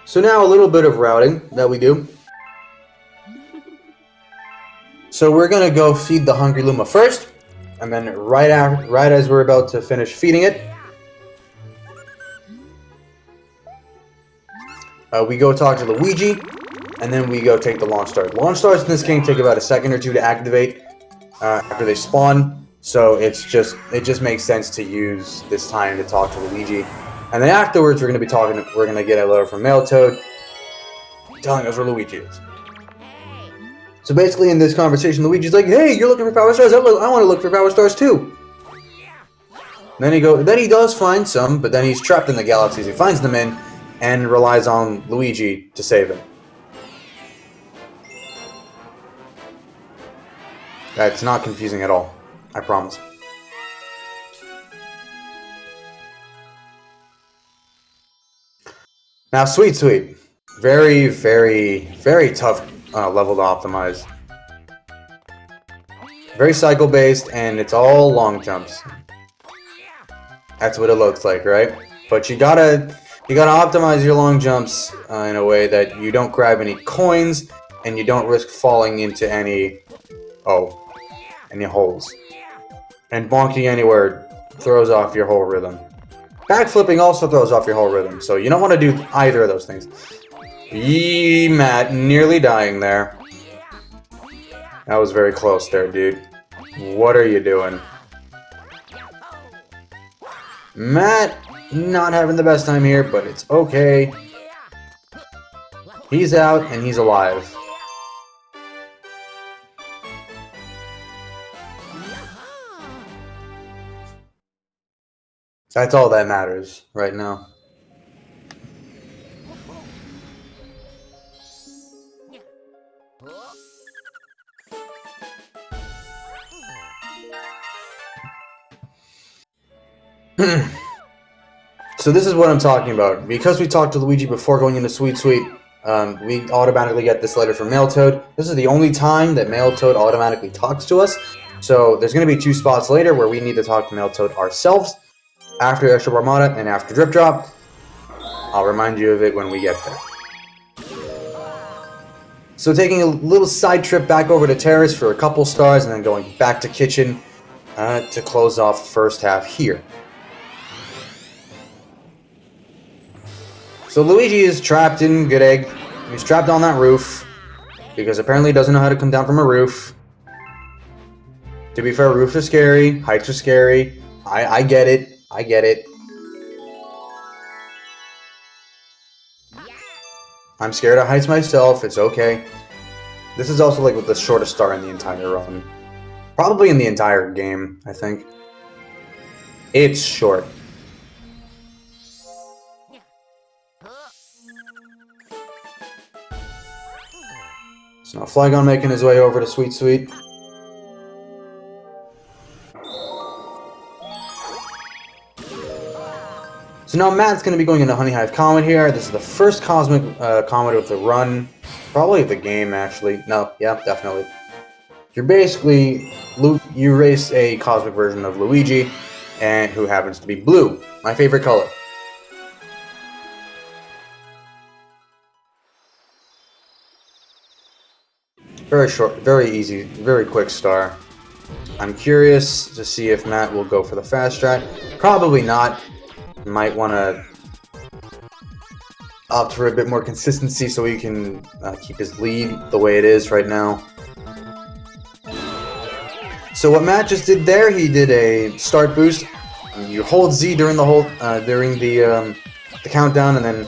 So now a little bit of routing that we do. So we're gonna go feed the Hungry Luma first. And then right as we're about to finish feeding it, we go talk to Luigi, and then we go take the launch stars. Launch stars in this game take about a second or two to activate after they spawn, so it just makes sense to use this time to talk to Luigi. And then afterwards, we're gonna get a letter from Mailtoad telling us where Luigi is. So basically, in this conversation, Luigi's like, "Hey, you're looking for power stars? I want to look for power stars too." Then he does find some, but then he's trapped in the galaxies. He finds them in, and relies on Luigi to save him. That's not confusing at all. I promise. Now, Sweet, very, very, very tough level to optimize. Very cycle based, and it's all long jumps. That's what it looks like, right? But you gotta optimize your long jumps in a way that you don't grab any coins and you don't risk falling into any holes. And bonking anywhere throws off your whole rhythm. Backflipping also throws off your whole rhythm, so you don't want to do either of those things. Yee, Matt, nearly dying there. That was very close there, dude. What are you doing? Matt, not having the best time here, but it's okay. He's out, and he's alive. That's all that matters right now. So this is what I'm talking about. Because we talked to Luigi before going into Sweet, we automatically get this letter from Mailtoad. This is the only time that Mailtoad automatically talks to us. So there's going to be 2 spots later where we need to talk to Mailtoad ourselves. After Airship Armada and after Drip Drop. I'll remind you of it when we get there. So taking a little side trip back over to Terrace for a couple stars and then going back to Kitchen to close off the first half here. So Luigi is trapped in Good Egg. He's trapped on that roof because apparently he doesn't know how to come down from a roof. To be fair, roofs are scary, heights are scary. I get it. I get it. I'm scared of heights myself. It's okay. This is also like with the shortest star in the entire run. Probably in the entire game, I think. It's short. So now Flygonman making his way over to Sweet. So now Matt's going to be going into Hive Comet here. This is the first Cosmic Comet of the run. Probably of the game, actually. No, yeah, definitely. You're basically... You race a Cosmic version of Luigi, and who happens to be blue. My favorite color. Very short, very easy, very quick star. I'm curious to see if Matt will go for the fast strat. Probably not. Might want to opt for a bit more consistency so he can keep his lead the way it is right now. So what Matt just did there, he did a start boost. You hold Z during the countdown, and then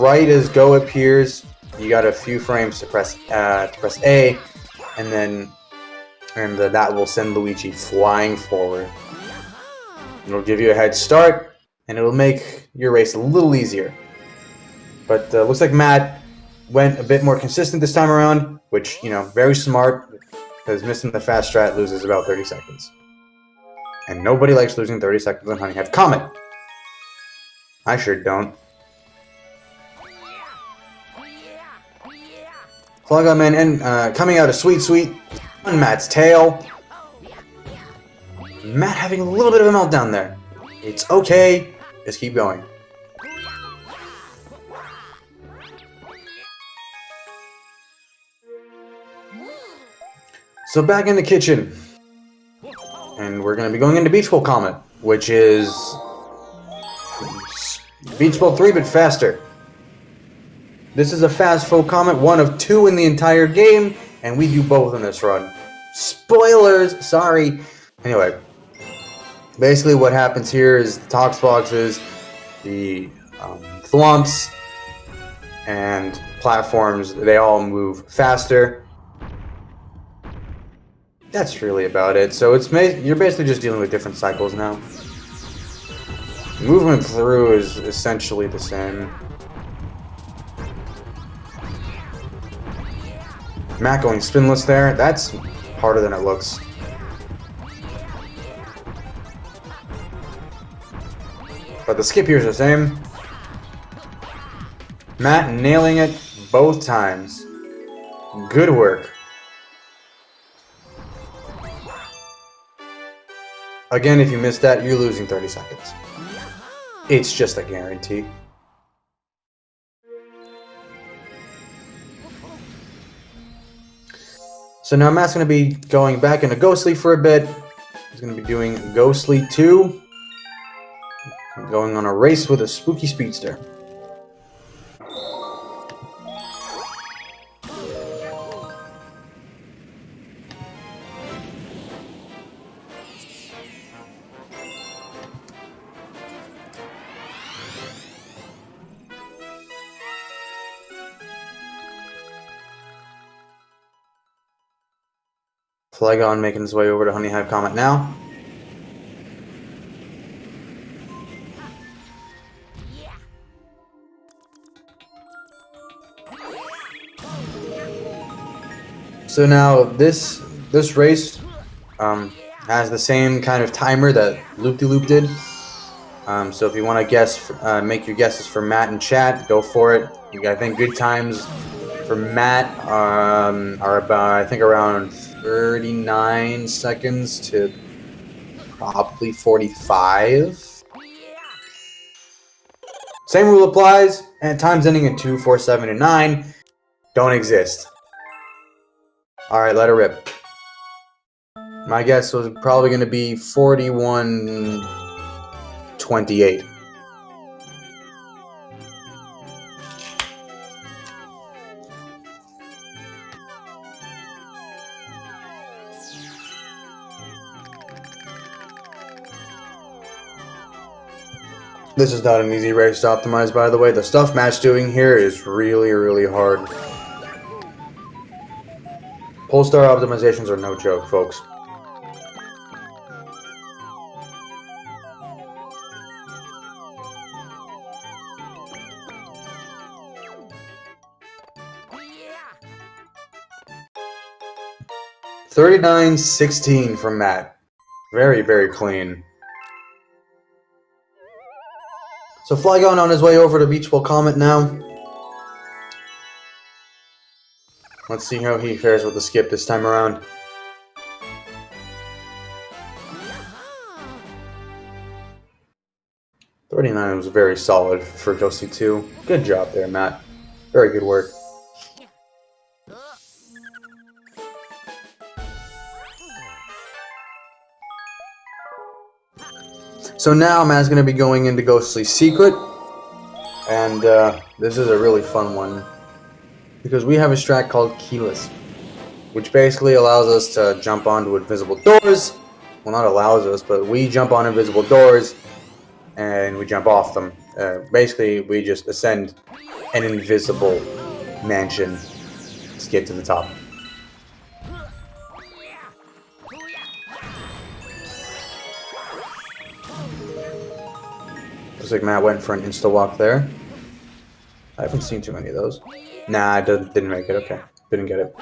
right as go appears, you got a few frames to press A, and then that will send Luigi flying forward. It'll give you a head start, and it'll make your race a little easier. But looks like Matt went a bit more consistent this time around, which, you know, very smart, because missing the fast strat loses about 30 seconds. And nobody likes losing 30 seconds on Honeyclimb Comet. I sure don't. Flygonman and coming out a sweet on Matt's tail. Matt having a little bit of a meltdown there. It's okay. Just keep going. So back in the kitchen. And we're going to be going into Beachful Comet, which is Beachful 3 but faster. This is a fast full comet, one of 2 in the entire game, and we do both in this run. Spoilers! Sorry. Anyway, basically what happens here is the tox boxes, the thwomps, and platforms, they all move faster. That's really about it. So you're basically just dealing with different cycles now. Movement through is essentially the same. Matt going spinless there. That's harder than it looks. But the skip here is the same. Matt nailing it both times. Good work. Again, if you missed that, you're losing 30 seconds. It's just a guarantee. So now Matt's going to be going back into Ghostly for a bit. He's going to be doing Ghostly 2. Going on a race with a spooky speedster. Flygon making his way over to Honeyclimb Comet now. So now this race has the same kind of timer that Loop-de-Loop did. So if you want to guess, make your guesses for Matt in chat, go for it. I think good times for Matt are about, I think, around 39 seconds to probably 45. Same rule applies, and times ending in 2, 4, 7, and 9 don't exist. Alright, let her rip. My guess was probably going to be 41:28. This is not an easy race to optimize, by the way. The stuff Matt's doing here is really, really hard. Polestar optimizations are no joke, folks. $39.16 from Matt. Very, very clean. So Flygon on his way over to Beachful Comet now. Let's see how he fares with the skip this time around. $39 was very solid for Ghostly 2. Good job there, Matt. Very good work. So now Matt's going to be going into Ghostly's Secret. And this is a really fun one. Because we have a strat called Keyless. Which basically allows us to jump onto invisible doors. Well, not allows us, but we jump on invisible doors. And we jump off them. Basically, we just ascend an invisible mansion to get to the top. Looks like Matt went for an insta-walk there. I haven't seen too many of those. Nah, I didn't make it. Okay. Didn't get it.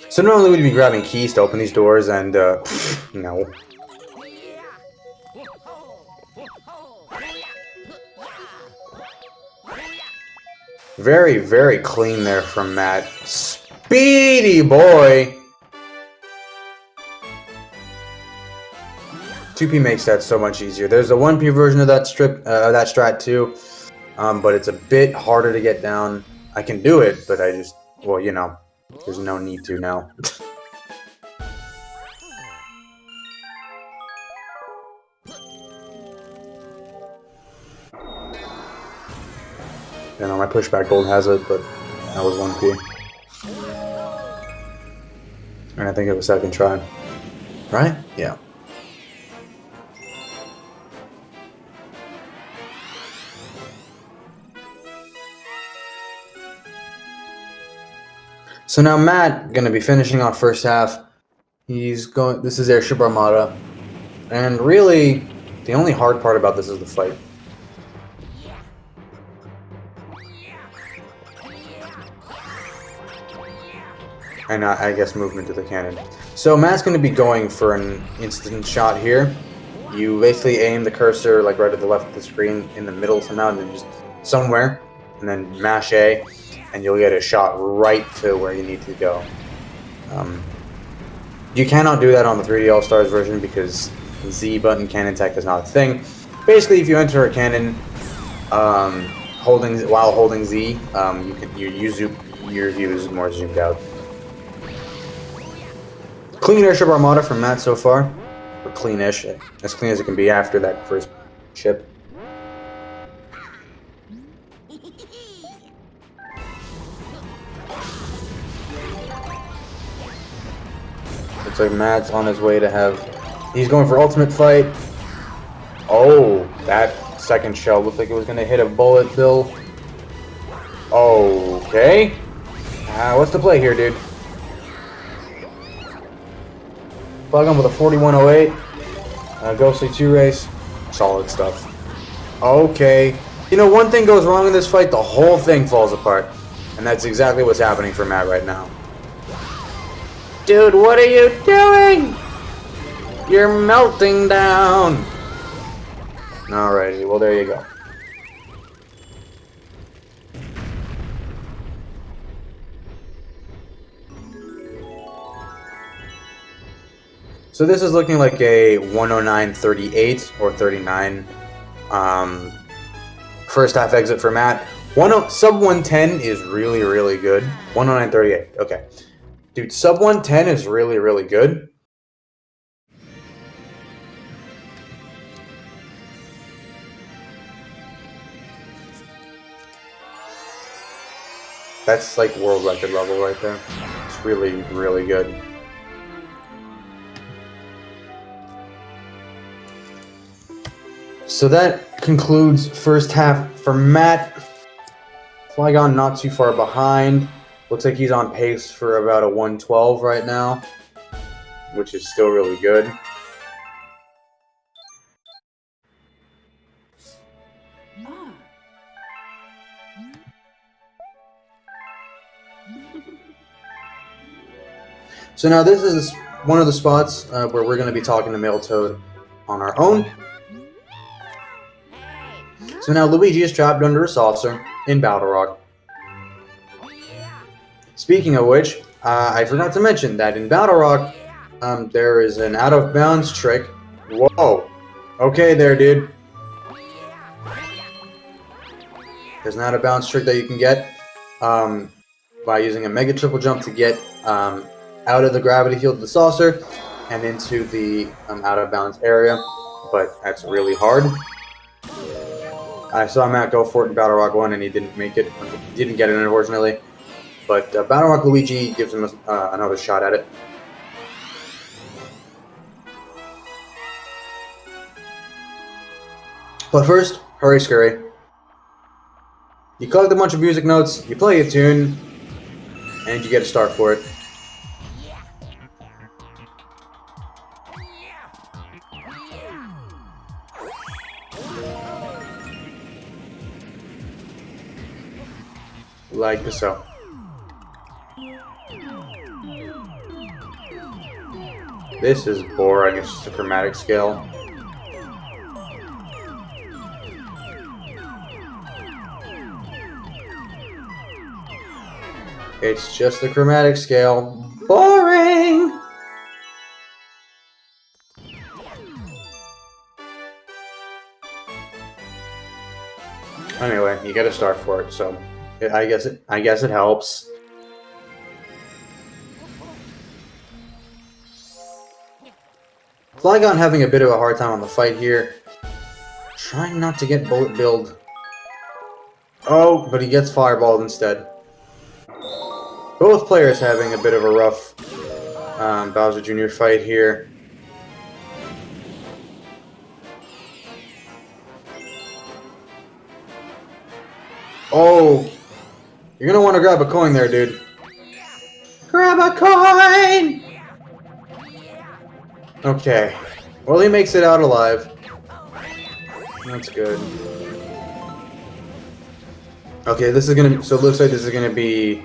So normally we'd be grabbing keys to open these doors and, no. Very, very clean there from Matt. Speedy boy! 2P makes that so much easier. There's a 1P version of that that strat too, but it's a bit harder to get down. I can do it, but I just, well, you know, there's no need to now. You know, my pushback gold has it, but that was 1P. And I think it was second try. Right? Yeah. So now Matt gonna be finishing off first half. He's going. This is Airship Armada, and really, the only hard part about this is the fight. And I guess movement to the cannon. So Matt's gonna be going for an instant shot here. You basically aim the cursor like right at the left of the screen in the middle somehow, and then just somewhere, and then mash A, and you'll get a shot right to where you need to go. You cannot do that on the 3D All-Stars version because Z button cannon tech is not a thing. Basically, if you enter a cannon while holding Z, your view is more zoomed out. Clean Airship Armada from Matt so far. Or cleanish. As clean as it can be after that first chip. Looks like Matt's on his way to have... He's going for ultimate fight. Oh, that second shell looked like it was going to hit a bullet bill. Okay. What's the play here, dude? Flygonman with a 4108. Ghostly 2 race. Solid stuff. Okay. You know, one thing goes wrong in this fight, the whole thing falls apart. And that's exactly what's happening for Matt right now. Dude, what are you doing? You're melting down. Alrighty, well there you go. So this is looking like a 109.38 or 39 first half exit for Matt. Sub 110 is really, really good. 109.38, okay. Dude, sub 110 is really, really good. That's like world record level right there. It's really, really good. So that concludes first half for Matt. Flygon not too far behind. Looks like he's on pace for about a 112 right now, which is still really good. So now this is one of the spots where we're going to be talking to Male Toad on our own. So now Luigi is trapped under a saucer in Battle Rock. Speaking of which, I forgot to mention that in Battle Rock, there is an out-of-bounds trick. Whoa. Okay there, dude. There's an out-of-bounds trick that you can get by using a mega triple jump to get out of the gravity field of the saucer. and into the out of bounds area, but that's really hard. I saw Matt go for it in Battle Rock 1 and he didn't make it. He didn't get it, unfortunately. But Battle Rock Luigi gives him another shot at it. But first, hurry scurry. You collect a bunch of music notes, you play a tune, and you get a star for it. Like so. This is boring, it's just a chromatic scale. It's just the chromatic scale. Boring! Anyway, you get a start for it, so I guess it helps. Flygon having a bit of a hard time on the fight here. Trying not to get bullet billed. Oh, but he gets fireballed instead. Both players having a bit of a rough Bowser Jr. fight here. Oh, you're gonna want to grab a coin there, dude. Grab a coin! Okay. Well, he makes it out alive. That's good. Okay, this is gonna. So it looks like this is gonna be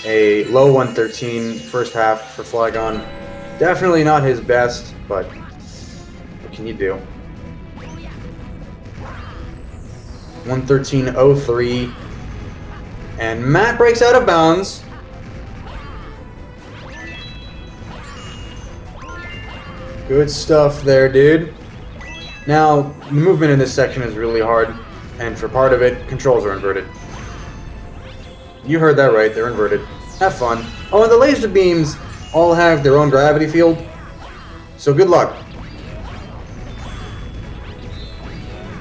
a low 113 first half for Flygon. Definitely not his best, but what can you do? 113.03, and Matt breaks out of bounds. Good stuff there, dude. Now, the movement in this section is really hard, and for part of it, controls are inverted. You heard that right, they're inverted. Have fun. Oh, and the laser beams all have their own gravity field, so good luck.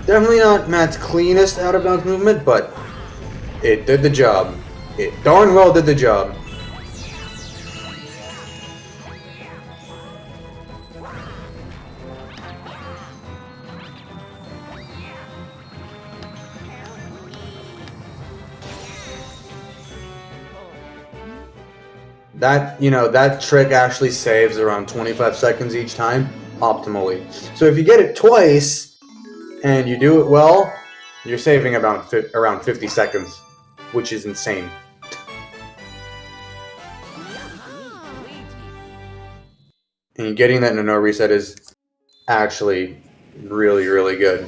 Definitely not Matt's cleanest out-of-bounds movement, but it did the job. It darn well did the job. That trick actually saves around 25 seconds each time, optimally. So if you get it twice, and you do it well, you're saving about around 50 seconds, which is insane. And getting that in a no reset is actually really, really good.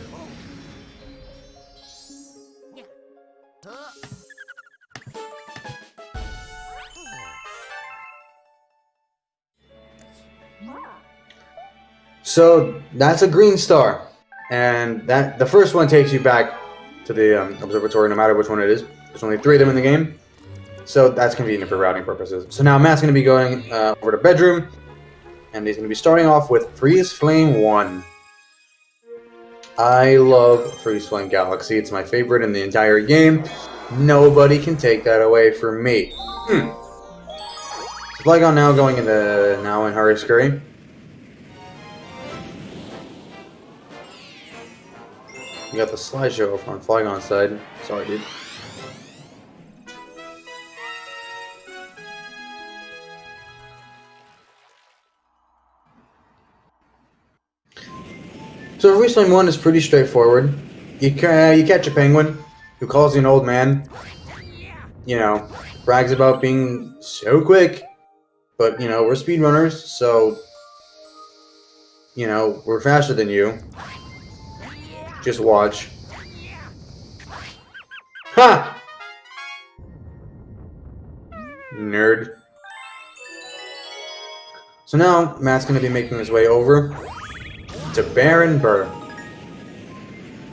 So that's a green star. And the first one takes you back to the observatory, no matter which one it is. There's only 3 of them in the game, so that's convenient for routing purposes. So now Matt's going to be going over to bedroom, and he's going to be starting off with Freeze Flame 1. I love Freeze Flame Galaxy. It's my favorite in the entire game. Nobody can take that away from me. So Flygon now going in Hurry Scurry. You got the slideshow over on Flygon's side. Sorry, dude. So Freeze Flame 1 is pretty straightforward. You catch a penguin who calls you an old man. You know, brags about being so quick. But, we're speedrunners, so, we're faster than you. Just watch. Ha! Nerd. So now, Matt's going to be making his way over to Baron Burr.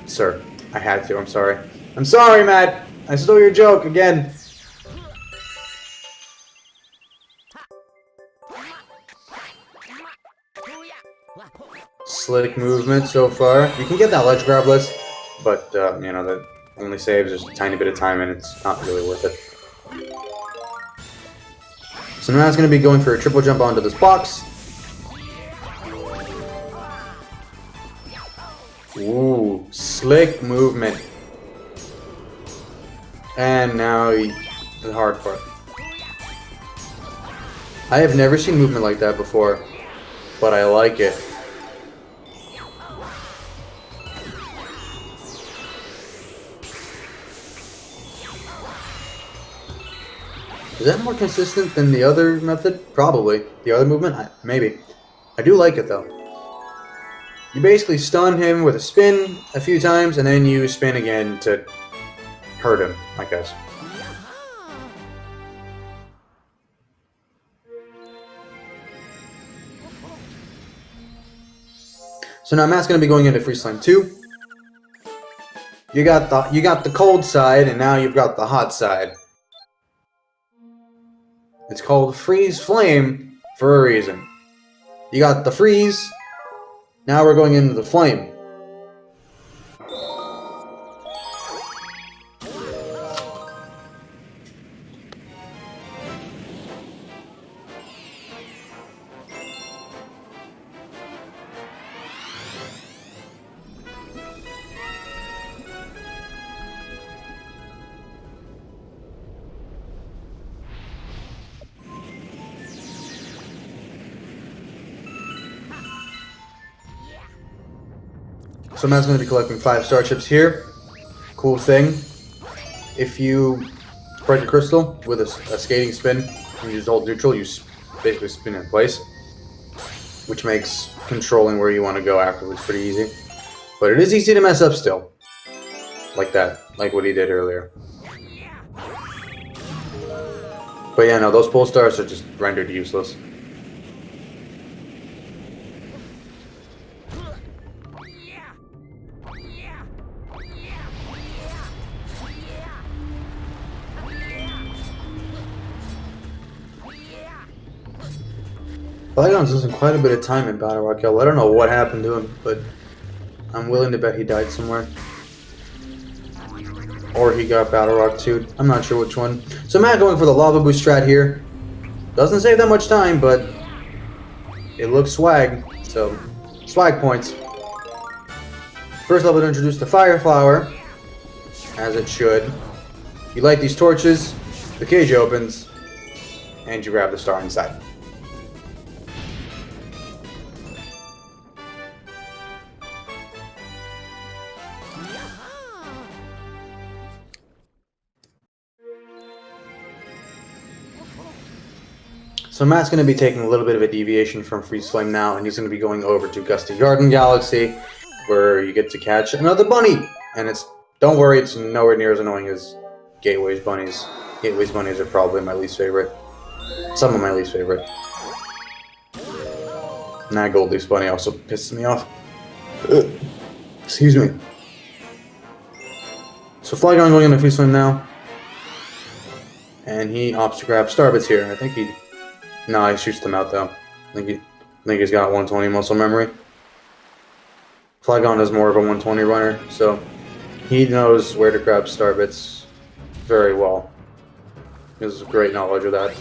Sir, I had to, I'm sorry. I'm sorry, Matt! I stole your joke again! slick movement so far. You can get that ledge grab list, but you know, that only saves just a tiny bit of time and it's not really worth it. So now it's going to be going for a triple jump onto this box. Ooh, slick movement. And now the hard part. I have never seen movement like that before, but I like it. Is that more consistent than the other method? Probably. The other movement? Maybe. I do like it though. You basically stun him with a spin a few times, and then you spin again to hurt him, I guess. So now Matt's going to be going into Freeze Slam 2. You got the cold side, and now you've got the hot side. It's called Freeze Flame for a reason. You got the freeze. Now we're going into the flame. So Matt's going to be collecting 5 star chips here. Cool thing. If you spread your crystal with a skating spin and you just hold neutral, you basically spin in place, which makes controlling where you want to go afterwards pretty easy. But it is easy to mess up still. Like that. Like what he did earlier. But yeah, no, those pull stars are just rendered useless. Flygon's losing quite a bit of time in Battle Royale. I don't know what happened to him, but I'm willing to bet he died somewhere. Or he got Battle Rock 2. I'm not sure which one. So Matt going for the Lava Boost strat here. Doesn't save that much time, but it looks swag. So, swag points. First level to introduce the Fire Flower, as it should. You light these torches, the cage opens, and you grab the star inside. So Matt's going to be taking a little bit of a deviation from Freeze Flame now, and he's going to be going over to Gusty Garden Galaxy, where you get to catch another bunny. And don't worry, it's nowhere near as annoying as Gateway's bunnies. Gateway's bunnies are probably my least favorite. Some of my least favorite. Nah, Goldleaf's bunny also pisses me off. Ugh. Excuse me. So Flygon going into Freeze Flame now. And he opts to grab Starbits here. I think he... No, he shoots them out though. I think he's got 120 muscle memory. Flygon is more of a 120 runner, so he knows where to grab Starbits very well. He has great knowledge of that.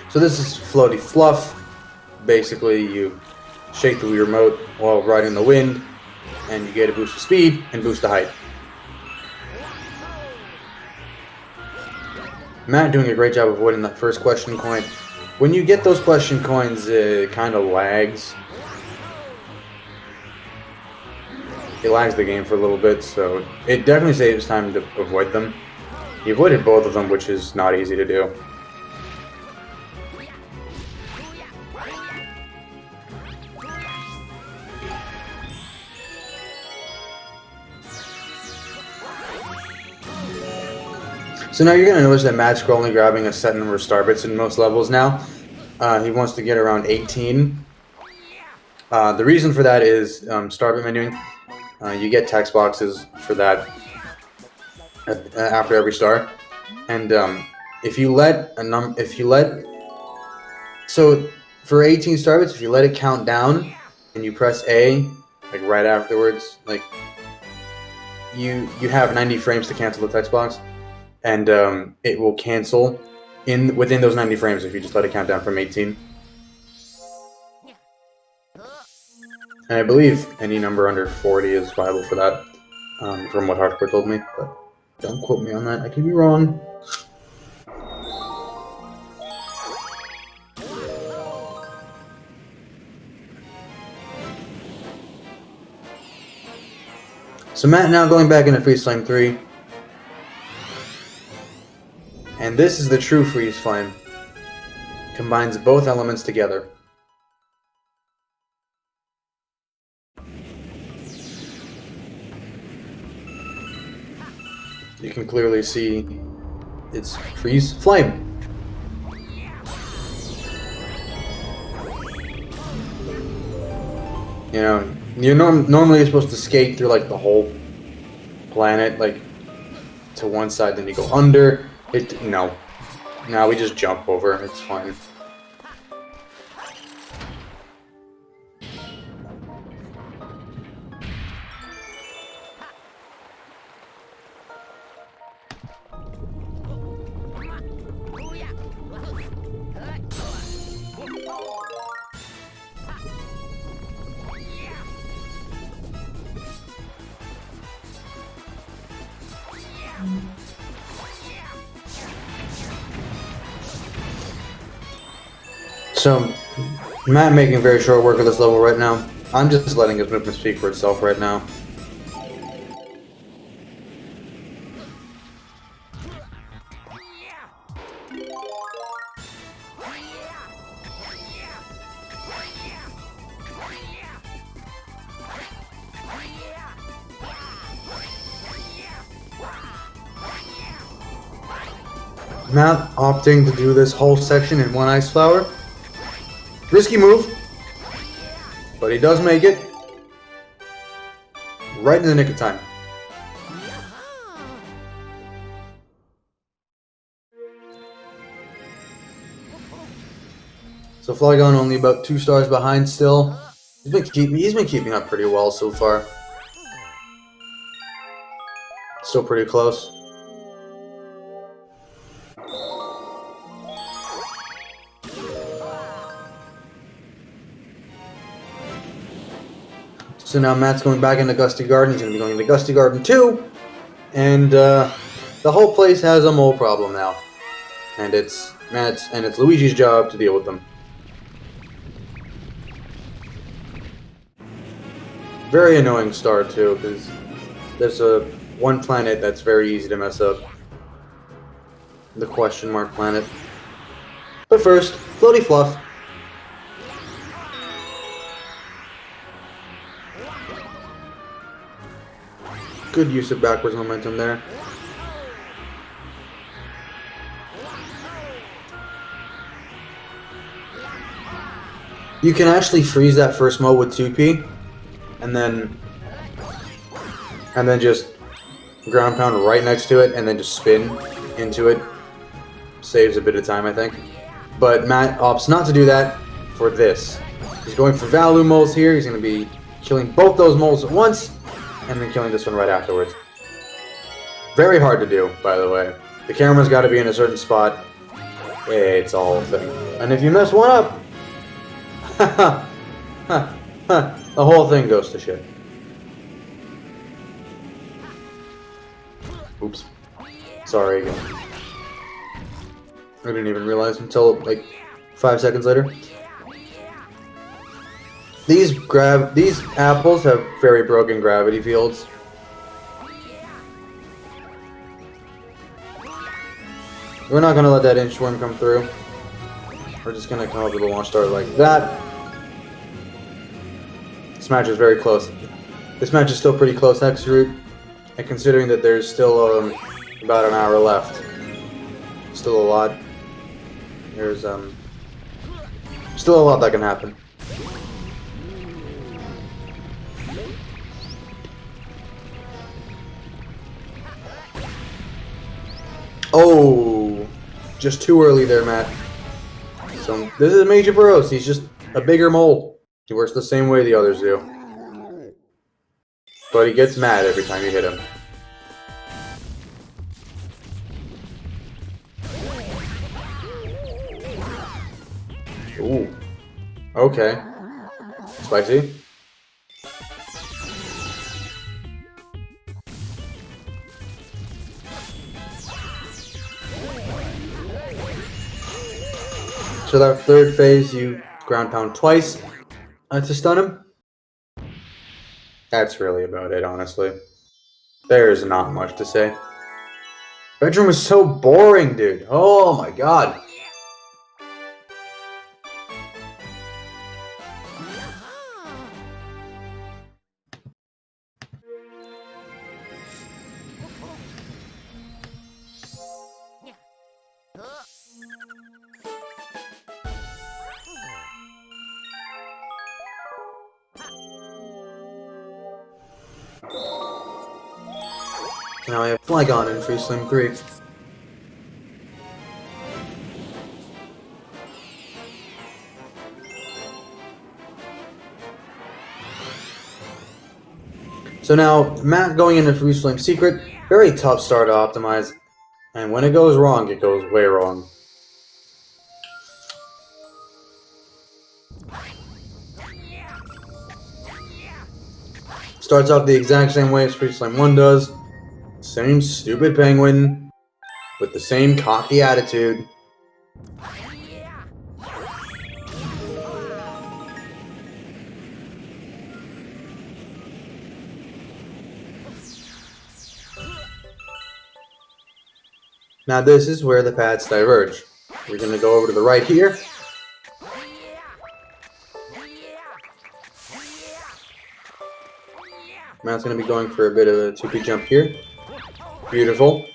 So this is Floaty Fluff. Basically, you shake the Wii Remote while riding the wind, and you get a boost of speed and boost of height. Matt doing a great job avoiding that first question coin. When you get those question coins, it kind of lags. It lags the game for a little bit, so it definitely saves time to avoid them. He avoided both of them, which is not easy to do. So now you're going to notice that Matt's only grabbing a set number of Starbits in most levels now. He wants to get around 18. The reason for that is Starbit menuing. You get text boxes for that after every star. And if you let So for 18 starbits, if you let it count down and you press A, like right afterwards, like you have 90 frames to cancel the text box, and it will cancel within those 90 frames if you just let it count down from 18. And I believe any number under 40 is viable for that, from what Hardcore told me, but don't quote me on that. I could be wrong. So Matt now going back into Freeze Flame 3. And this is the true Freeze Flame. Combines both elements together. You can clearly see it's Freeze Flame. You know, you're normally you're supposed to skate through like the whole planet, like to one side, then you go under. No, we just jump over. It's fine. So, Matt making very short work of this level right now. I'm just letting his movement speak for itself right now. Matt opting to do this whole section in one Ice Flower. Risky move, but he does make it right in the nick of time. So Flygonman only about 2 stars behind still. He's been keeping up pretty well so far. Still pretty close. So now Matt's going back into Gusty Garden. He's going to be going into Gusty Garden 2. And the whole place has a mole problem now. And it's Luigi's job to deal with them. Very annoying star too, because there's one planet that's very easy to mess up. The question mark planet. But first, Floaty Fluff. Good use of backwards momentum there. You can actually freeze that first mode with 2P, and then just ground pound right next to it, and then just spin into it. Saves a bit of time, I think. But Matt opts not to do that for this. He's going for value moles here. He's going to be killing both those moles at once, and then killing this one right afterwards. Very hard to do, by the way. The camera's got to be in a certain spot. It's a whole thing. And if you mess one up, the whole thing goes to shit. Oops. Sorry again. I didn't even realize until like 5 seconds later. These apples have very broken gravity fields. We're not gonna let that inchworm come through. We're just gonna come up with a launch star like that. This match is very close. This match is still pretty close, Hexroot. And considering that there's still about an hour left, still a lot. There's still a lot that can happen. Oh, just too early there, Matt. So this is Major Burrows. He's just a bigger mole. He works the same way the others do. But he gets mad every time you hit him. Ooh. Okay. Spicy. So that third phase, you ground pound twice to stun him. That's really about it, honestly. There's not much to say. Bedroom was so boring, dude. Oh my god. Now I have Flygonman in Free Slim 3. So now, Matt going into Free Slim Secret, very tough start to optimize. And when it goes wrong, it goes way wrong. Starts off the exact same way as Free Slim 1 does. Same stupid penguin with the same cocky attitude. Now this is where the paths diverge. We're going to go over to the right here. Matt's going to be going for a bit of a 2P jump here. Beautiful.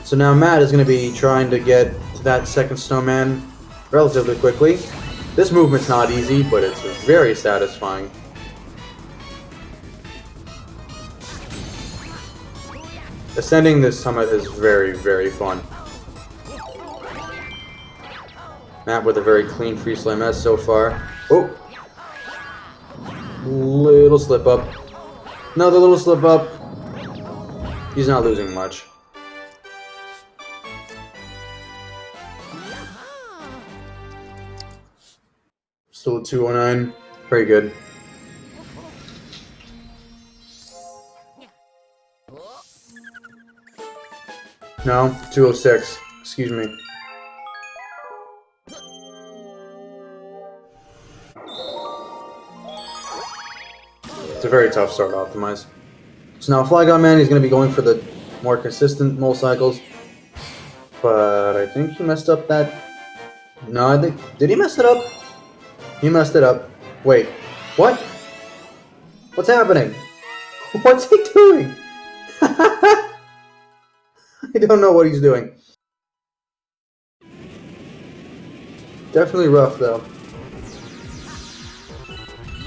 So now Matt is going to be trying to get to that second snowman relatively quickly. This movement's not easy, but it's very satisfying. Ascending this summit is very, very fun. Matt with a very clean free slam S so far. Oh! Little slip up. Another little slip up. He's not losing much. Still a 209. Very good. No, 206. Excuse me. It's a very tough start to optimize. So now Flygonman, he's going to be going for the more consistent mole cycles. But I think he messed up that... No, I think... Did he mess it up? He messed it up. Wait. What? What's happening? What's he doing? I don't know what he's doing. Definitely rough, though.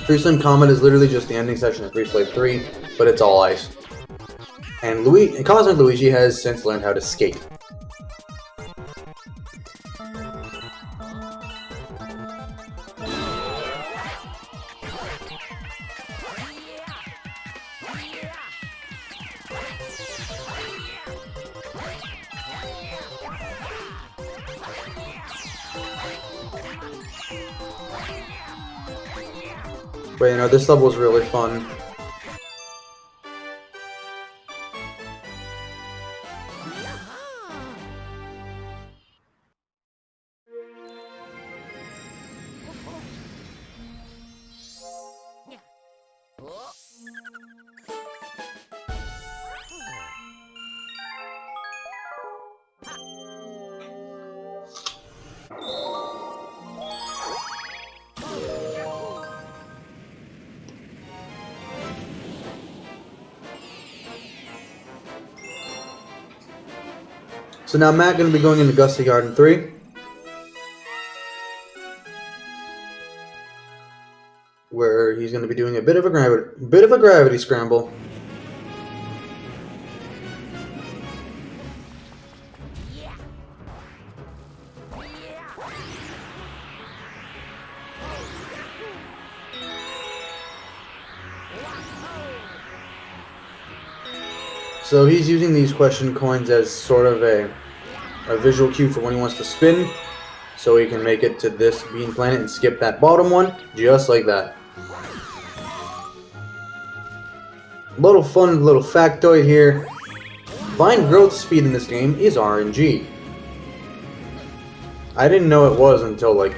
Free Slim Comet is literally just the ending section of Free Slave 3, but it's all ice. And Cosmic Luigi has since learned how to skate. But you know, this level was really fun. So now Matt going to be going into Gusty Garden 3. where he's going to be doing a bit of a gravity scramble. So he's using these question coins as sort of a visual cue for when he wants to spin, so he can make it to this bean planet and skip that bottom one, just like that. Little fun little factoid here. Vine growth speed in this game is RNG. I didn't know it was until like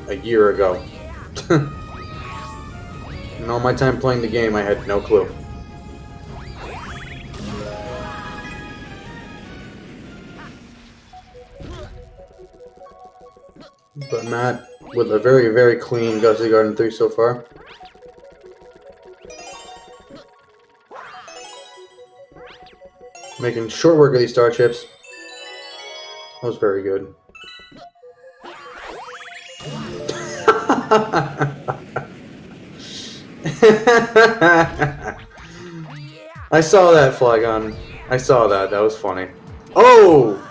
a year ago. In all my time playing the game, I had no clue. But Matt with a very, very clean Gusty Garden 3 so far. Making short work of these star chips. That was very good. I saw that, Flygon. I saw that. That was funny. Oh!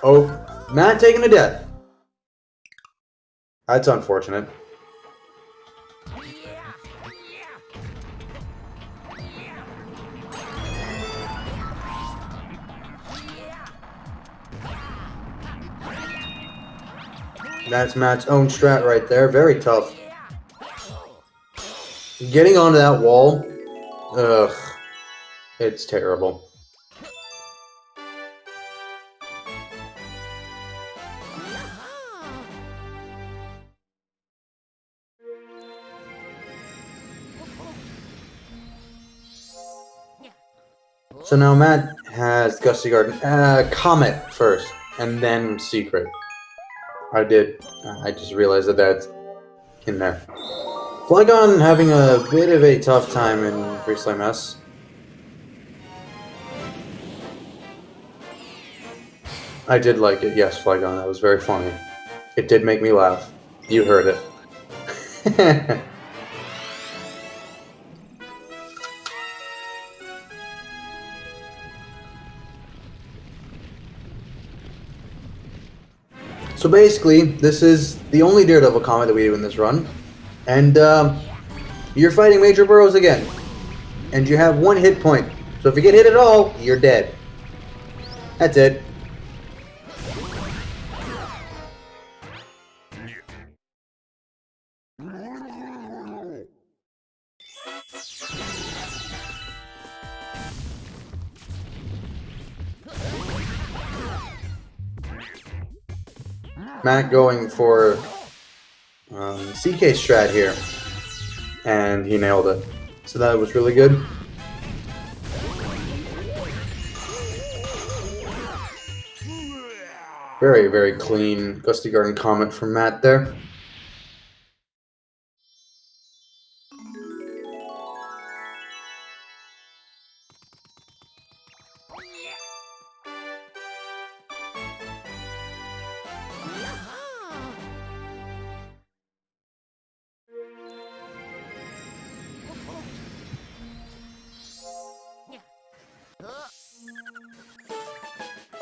Oh, Matt taking a death. That's unfortunate. That's Matt's own strat right there. Very tough. Getting onto that wall, ugh, it's terrible. So now Matt has Gusty Garden Comet first, and then Secret. I just realized that that's in there. Flygon having a bit of a tough time in Freeslime S. I did like it, yes, Flygon. That was very funny. It did make me laugh. You heard it. So basically, this is the only Daredevil Comet that we do in this run. And you're fighting Major Burrows again. And you have 1 hit point. So if you get hit at all, you're dead. That's it. Matt going for CK strat here, and he nailed it. So that was really good. Very, very clean Gusty Garden Comet from Matt there.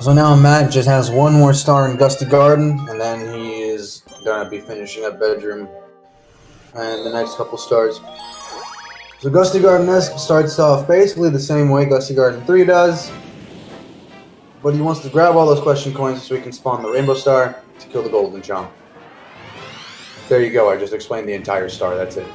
So now Matt just has 1 more star in Gusty Garden, and then he is gonna be finishing up Bedroom and the next couple stars. So Gusty Garden S starts off basically the same way Gusty Garden 3 does, but he wants to grab all those question coins so he can spawn the Rainbow Star to kill the Golden Chomp. There you go, I just explained the entire star, that's it.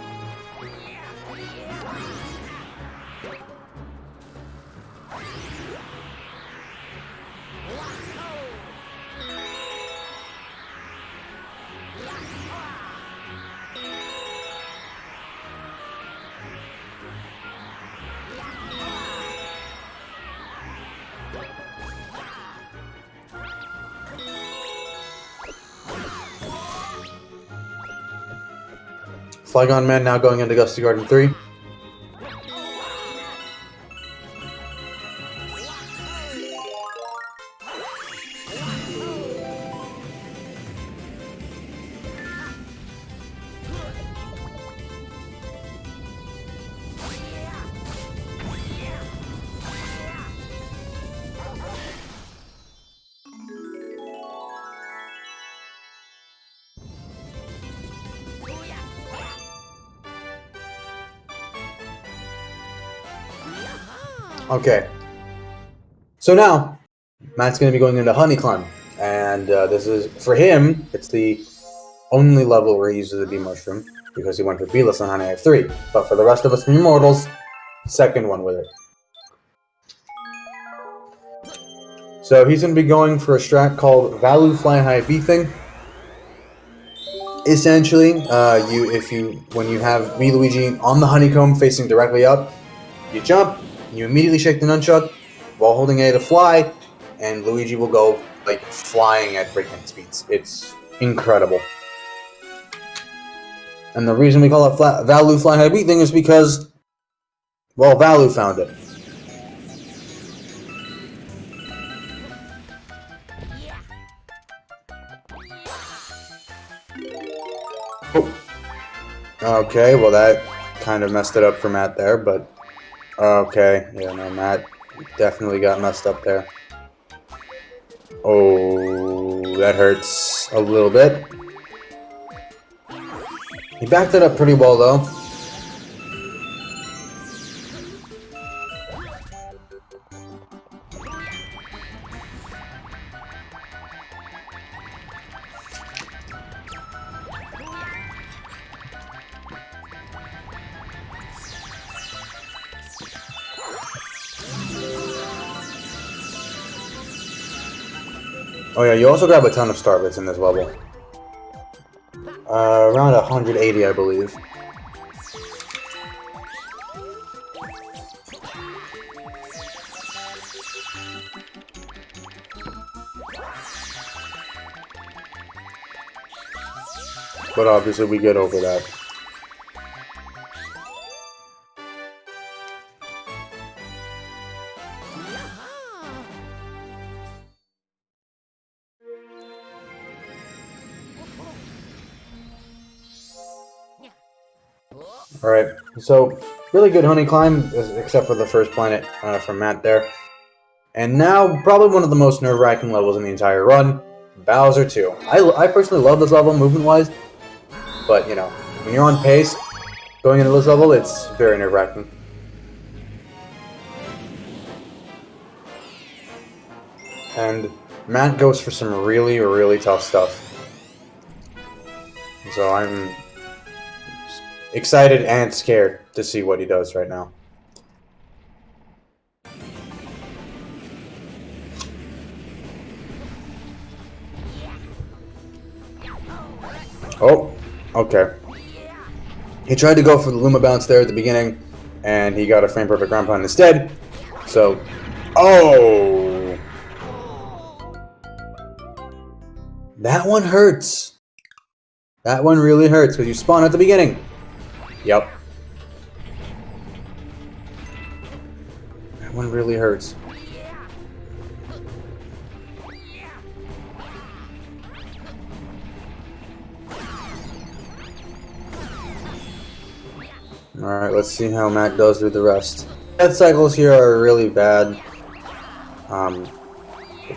Flygon Man now going into Gusty Garden 3. Okay. So now, Matt's going to be going into Honeyclimb. And this is, for him, it's the only level where he uses the bee mushroom. Because he went for beeless on Honey Hive 3. But for the rest of us mere mortals, second one with it. So he's going to be going for a strat called Value Fly High Bee Thing. Essentially, when you have Luigi on the honeycomb facing directly up, you jump, you immediately shake the nunchuck while holding A to fly, and Luigi will go like flying at breakneck speeds. It's incredible. And the reason we call it Value Fly High Bee Thing is because, well, Value found it. Oh. Okay, well that kind of messed it up for Matt there, but okay, yeah, no, Matt definitely got messed up there. Oh, that hurts a little bit. He backed it up pretty well though. Oh yeah, you also grab a ton of star bits in this level. Around 180, I believe. But obviously we get over that. Alright, so really good Honeyclimb, except for the first planet from Matt there. And now, probably one of the most nerve-wracking levels in the entire run, Bowser 2. I personally love this level, movement-wise, but, you know, when you're on pace, going into this level, it's very nerve-wracking. And Matt goes for some really, really tough stuff. So I'm excited and scared to see what he does right now. Oh, okay. He tried to go for the Luma bounce there at the beginning, and he got a frame perfect ground pound instead. So, oh, that one hurts. That one really hurts because you spawn at the beginning. Yep. That one really hurts. Alright, let's see how Matt does with the rest. Death cycles here are really bad.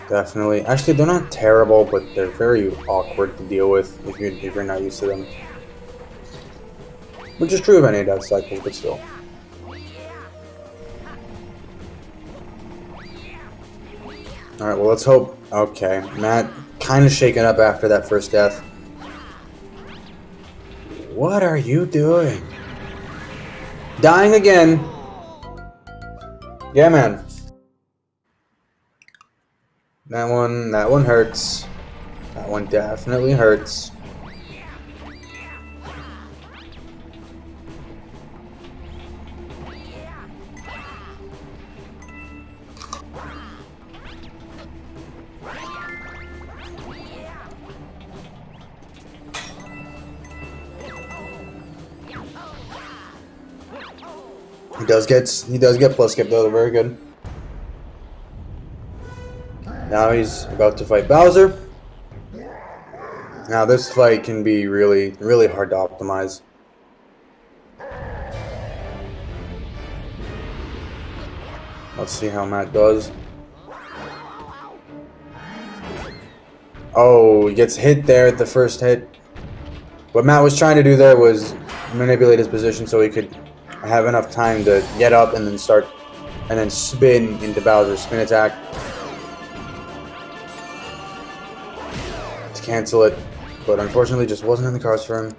Definitely. Actually, they're not terrible, but they're very awkward to deal with if you're not used to them. Which is true of any death cycles, but still. Alright, well, let's hope. Okay, Matt kind of shaken up after that first death. What are you doing? Dying again. Yeah, man. That one hurts. That one definitely hurts. He does get plus skip though, they're very good. Now he's about to fight Bowser. Now this fight can be really, really hard to optimize. Let's see how Matt does. Oh, he gets hit there at the first hit. What Matt was trying to do there was manipulate his position so he could have enough time to get up and then start and then spin into Bowser's spin attack to cancel it, but unfortunately just wasn't in the cards for him.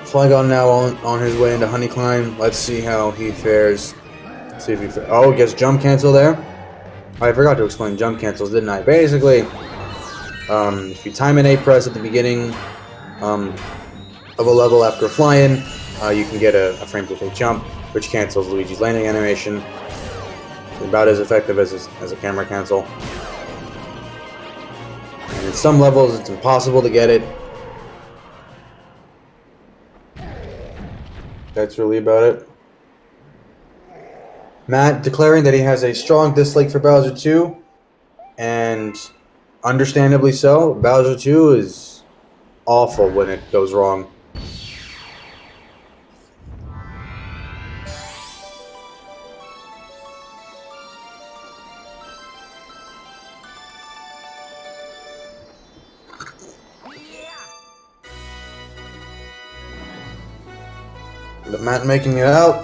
Flygonman now on his way into Honeyclimb. Let's see how he fares. Let's see if he oh, he gets jump cancel there. I forgot to explain jump cancels, didn't I? Basically, if you time an A press at the beginning of a level after flying, you can get a frame per second jump, which cancels Luigi's landing animation. It's about as effective as a camera cancel. And in some levels, it's impossible to get it. That's really about it. Matt declaring that he has a strong dislike for Bowser 2, and understandably so. Bowser 2 is awful when it goes wrong. But Matt making it out.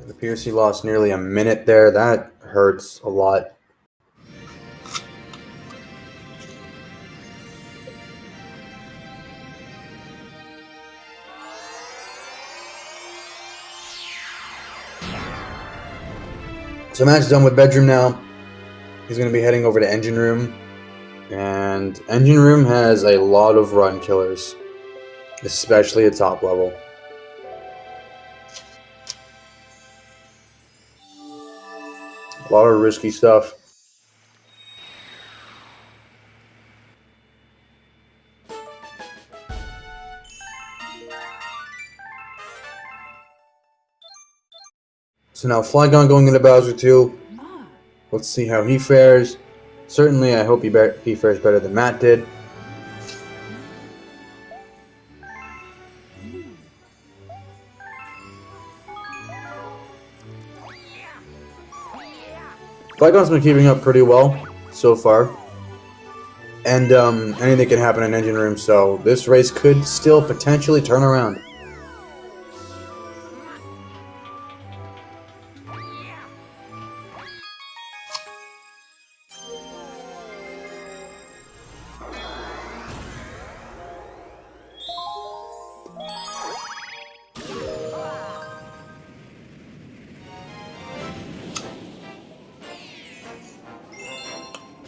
It appears he lost nearly a minute there. That hurts a lot. So Matt's done with bedroom now. He's going to be heading over to engine room. And engine room has a lot of run killers, especially at top level. A lot of risky stuff. So now Flygonman going into Bowser 2. Let's see how he fares. Certainly, I hope he fares better than Matt did. Flygonman's been keeping up pretty well so far. And anything can happen in engine room, so this race could still potentially turn around.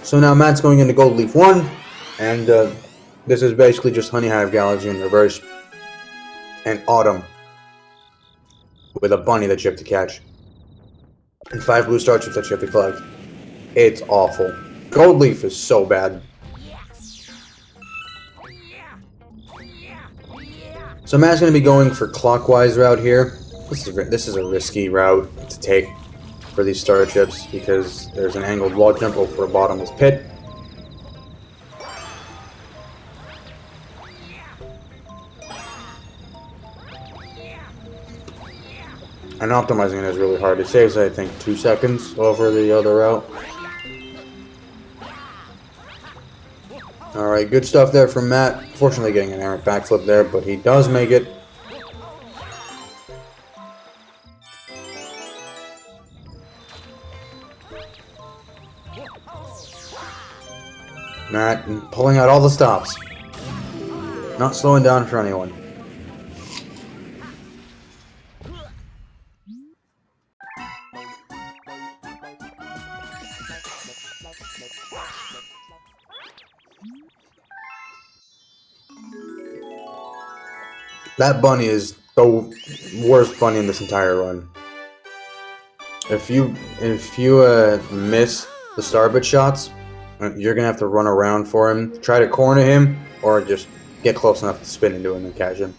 So now Matt's going into Gold Leaf 1, and this is basically just Honey Hive Galaxy in reverse. And Autumn, with a bunny that you have to catch. And 5 blue star chips that you have to collect. It's awful. Gold Leaf is so bad. So Matt's going to be going for clockwise route here. This is a risky route to take for these star chips because there's an angled wall jump over a bottomless pit. And optimizing it is really hard. It saves, I think, 2 seconds over the other route. Alright, good stuff there from Matt. Fortunately getting an errant backflip there, but he does make it. Matt pulling out all the stops. Not slowing down for anyone. That bunny is the worst bunny in this entire run. If you miss the starbit shots, you're gonna have to run around for him, try to corner him, or just get close enough to spin into him and catch him.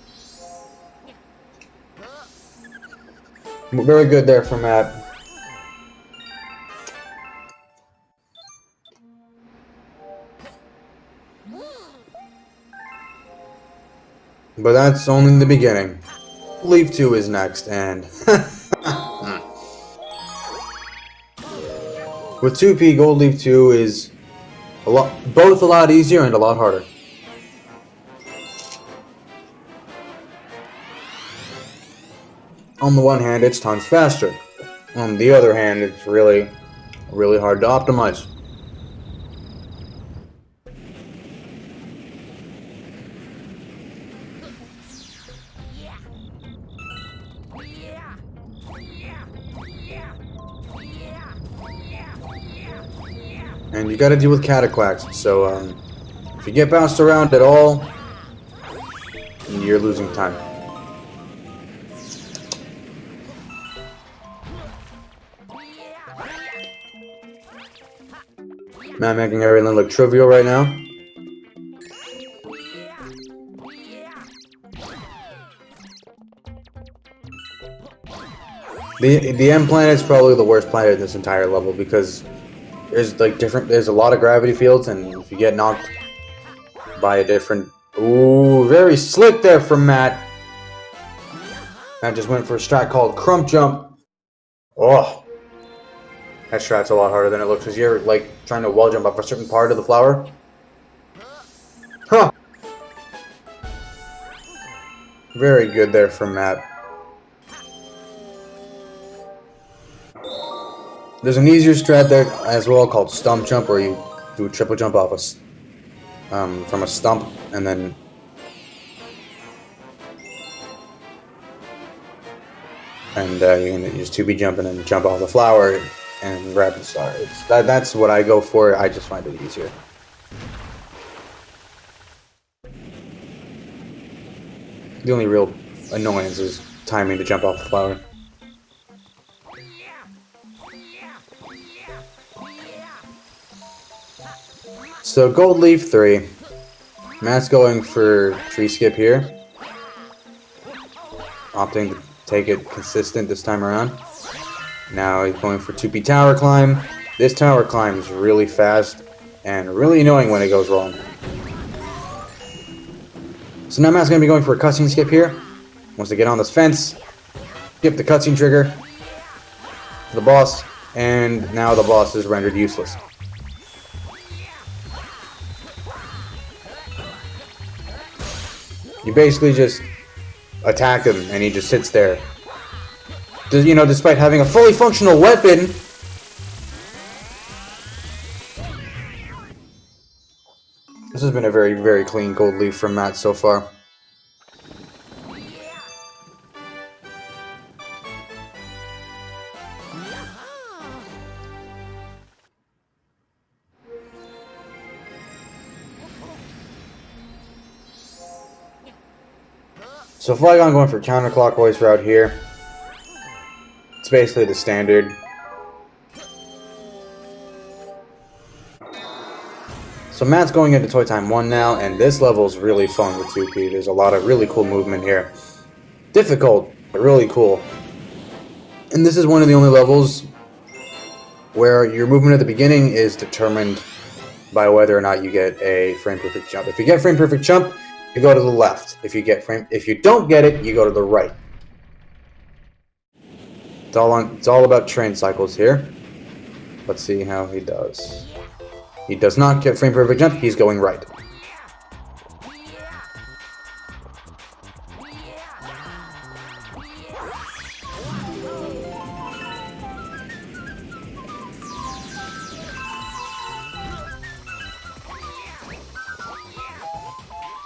Very good there from Matt. But that's only the beginning. Leaf 2 is next, and... with 2P, Gold Leaf 2 is both a lot easier and a lot harder. On the one hand, it's tons faster. On the other hand, it's really hard to optimize. And you gotta deal with cataquacks, so if you get bounced around at all, you're losing time. I'm making everything look trivial right now. The M planet is probably the worst planet in this entire level because there's like there's a lot of gravity fields, and if you get knocked by a different... Ooh, very slick there from Matt. Matt just went for a strat called Crump Jump. Oh. That strat's a lot harder than it looks because you're like trying to wall jump off a certain part of the flower. Huh. Very good there from Matt. There's an easier strat there as well called Stump Jump, where you do a triple jump off from a stump and then you can just 2B jump and then jump off the flower and grab the star. That's what I go for. I just find it easier. The only real annoyance is timing to jump off the flower. So Gold Leaf 3. Matt's going for Tree Skip here. Opting to take it consistent this time around. Now he's going for 2P Tower Climb. This tower climb is really fast and really annoying when it goes wrong. So now Matt's going to be going for a cutscene skip here. Wants to get on this fence. Skip the cutscene trigger. The boss. And now the boss is rendered useless. You basically just attack him and he just sits there. You know, despite having a fully functional weapon. This has been a very, very clean Gold Leaf from Matt so far. So Flygonman going for counterclockwise route here. It's basically the standard. So Matt's going into Toy Time 1 now, and this level is really fun with 2P. There's a lot of really cool movement here. Difficult, but really cool. And this is one of the only levels where your movement at the beginning is determined by whether or not you get a frame perfect jump. If you get frame perfect jump, you go to the left. If you don't get it, you go to the right. It's all about train cycles here. Let's see how he does. He does not get frame perfect jump. He's going right.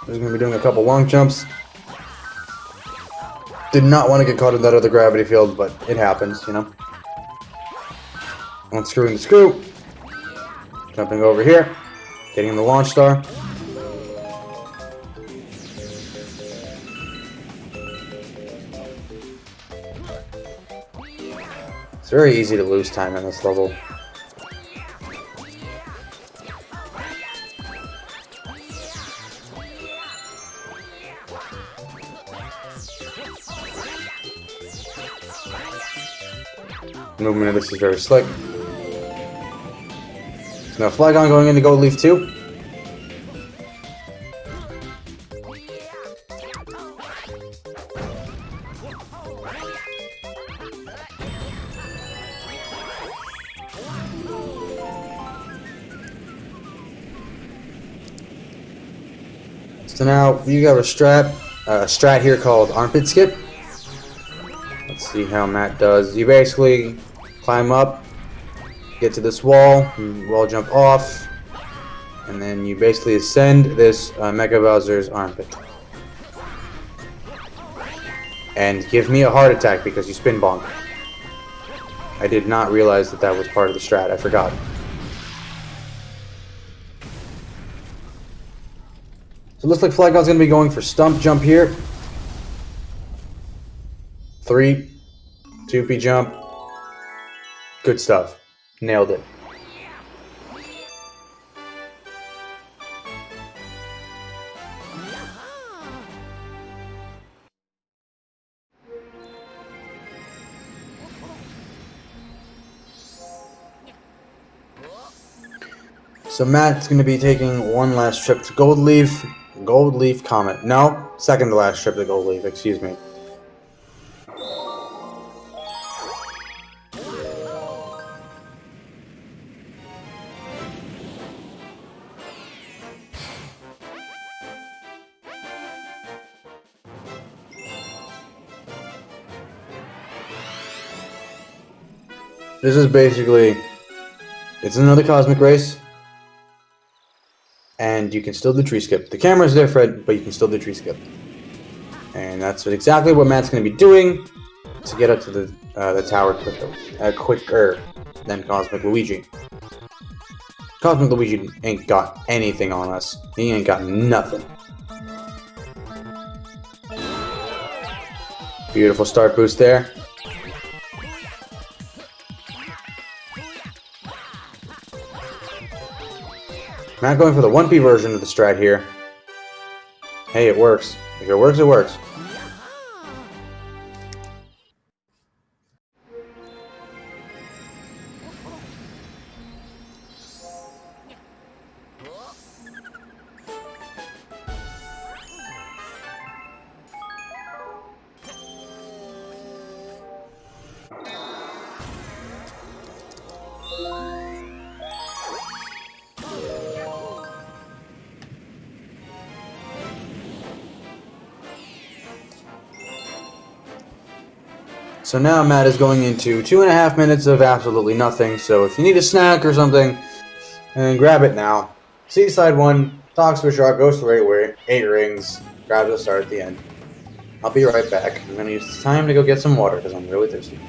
He's going to be doing a couple long jumps. Did not want to get caught in that other gravity field, but it happens, you know. Unscrewing the screw. Jumping over here. Getting the launch star. It's very easy to lose time in this level. Movement of this is very slick. So now Flygonman going into Gold Leaf 2. So now you got a strat here called Armpit Skip. Let's see how Matt does. You basically climb up, get to this wall jump off, and then you basically ascend this Mega Bowser's armpit. And give me a heart attack because you spin bonk. I did not realize that that was part of the strat. I forgot. So it looks like Flygon's going to be going for stump jump here. 3, 2P jump. Good stuff. Nailed it. So Matt's going to be taking one last trip to Gold Leaf Comet. No, second to last trip to Gold Leaf, excuse me. This is basically, it's another cosmic race. And you can still do tree skip. The camera's different, but you can still do tree skip. And that's exactly what Matt's going to be doing to get up to the tower quicker than Cosmic Luigi. Cosmic Luigi ain't got anything on us. He ain't got nothing. Beautiful start boost there. Matt going for the 1P version of the strat here. Hey, it works. If it works, it works. So now Matt is going into 2.5 minutes of absolutely nothing, so if you need a snack or something, then grab it now. Seaside 1, talks to a shark, goes through 8 rings, grabs a start at the end. I'll be right back. I'm going to use this time to go get some water because I'm really thirsty.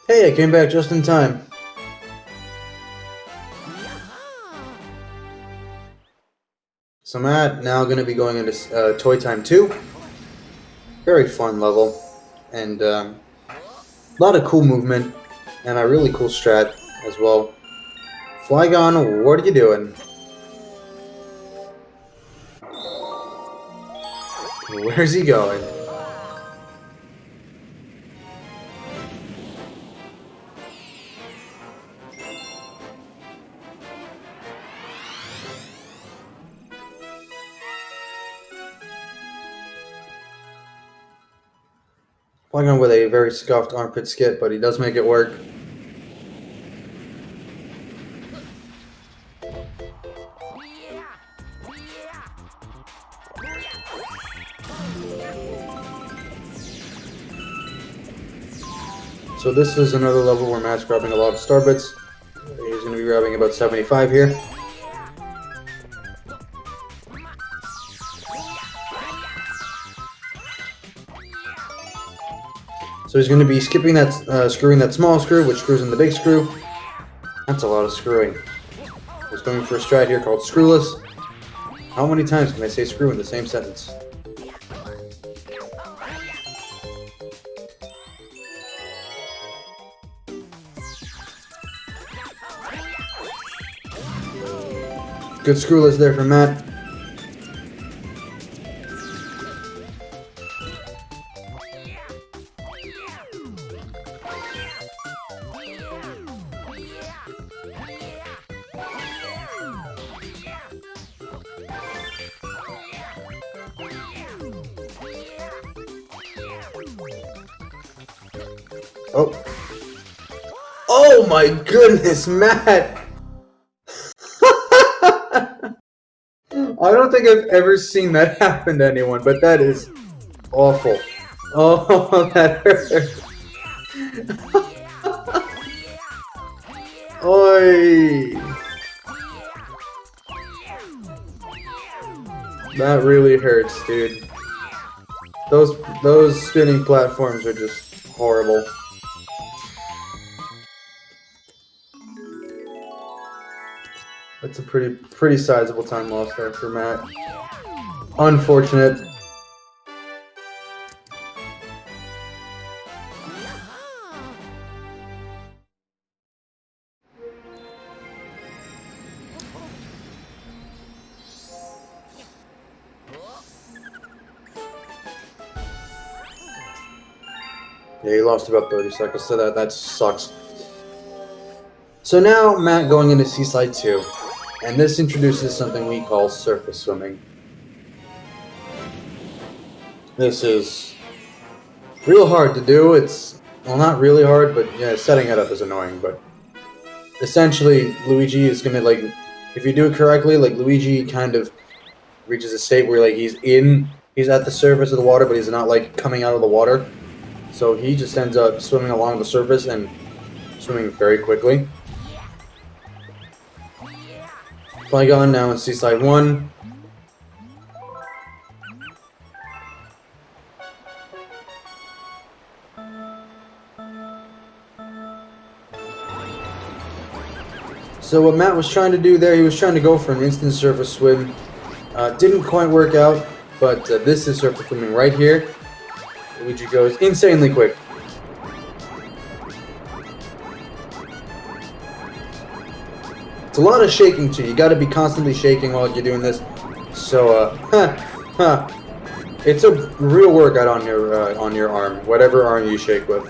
Hey, I came back just in time. So Matt now going to be going into Toy Time 2. Very fun level. And a lot of cool movement. And a really cool strat as well. Flygon, what are you doing? Where's he going? Flygonman with a very scuffed armpit skip, but he does make it work. So this is another level where Matt's grabbing a lot of star bits. He's going to be grabbing about 75 here. So he's going to be skipping that, screwing that small screw, which screws in the big screw. That's a lot of screwing. He's going for a strat here called screwless. How many times can I say screw in the same sentence? Good screwless there from Matt. Oh. Oh my goodness, Matt! I don't think I've ever seen that happen to anyone, but that is awful. Oh, that hurt. Oi! That really hurts, dude. Those spinning platforms are just horrible. That's a pretty sizable time loss there for Matt. Unfortunate. Yeah, he lost about 30 seconds to that. That sucks. So now Matt going into Seaside 2. And this introduces something we call surface swimming. This is real hard to do. It's, well, not really hard, but yeah, setting it up is annoying. But essentially, Luigi is going to, like, if you do it correctly, like, Luigi kind of reaches a state where, like, he's at the surface of the water, but he's not, like, coming out of the water. So he just ends up swimming along the surface and swimming very quickly. Flygonman now in Seaside 1. So what Matt was trying to do there, he was trying to go for an instant surface swim. Didn't quite work out, but this is surface swimming right here. Luigi goes insanely quick. It's a lot of shaking too. You got to be constantly shaking while you're doing this. So, it's a real workout on your arm, whatever arm you shake with.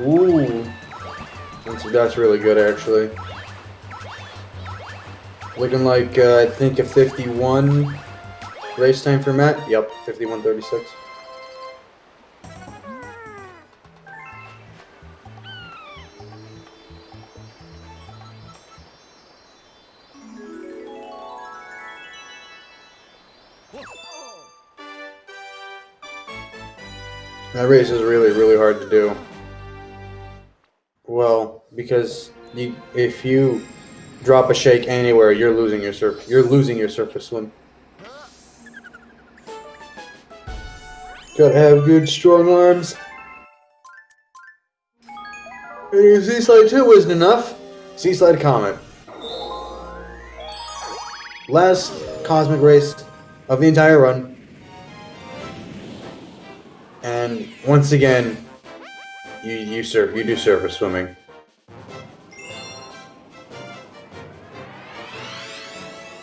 Ooh, that's really good actually. Looking like, I think a 51 race time for Matt. Yep, 51:36. That race is really, really hard to do. Well, because if you drop a shake anywhere, you're losing your surface swim. Gotta have good, strong arms. And Seaside 2 isn't enough. Seaside Comet. Last cosmic race of the entire run. And once again, you do surface swimming.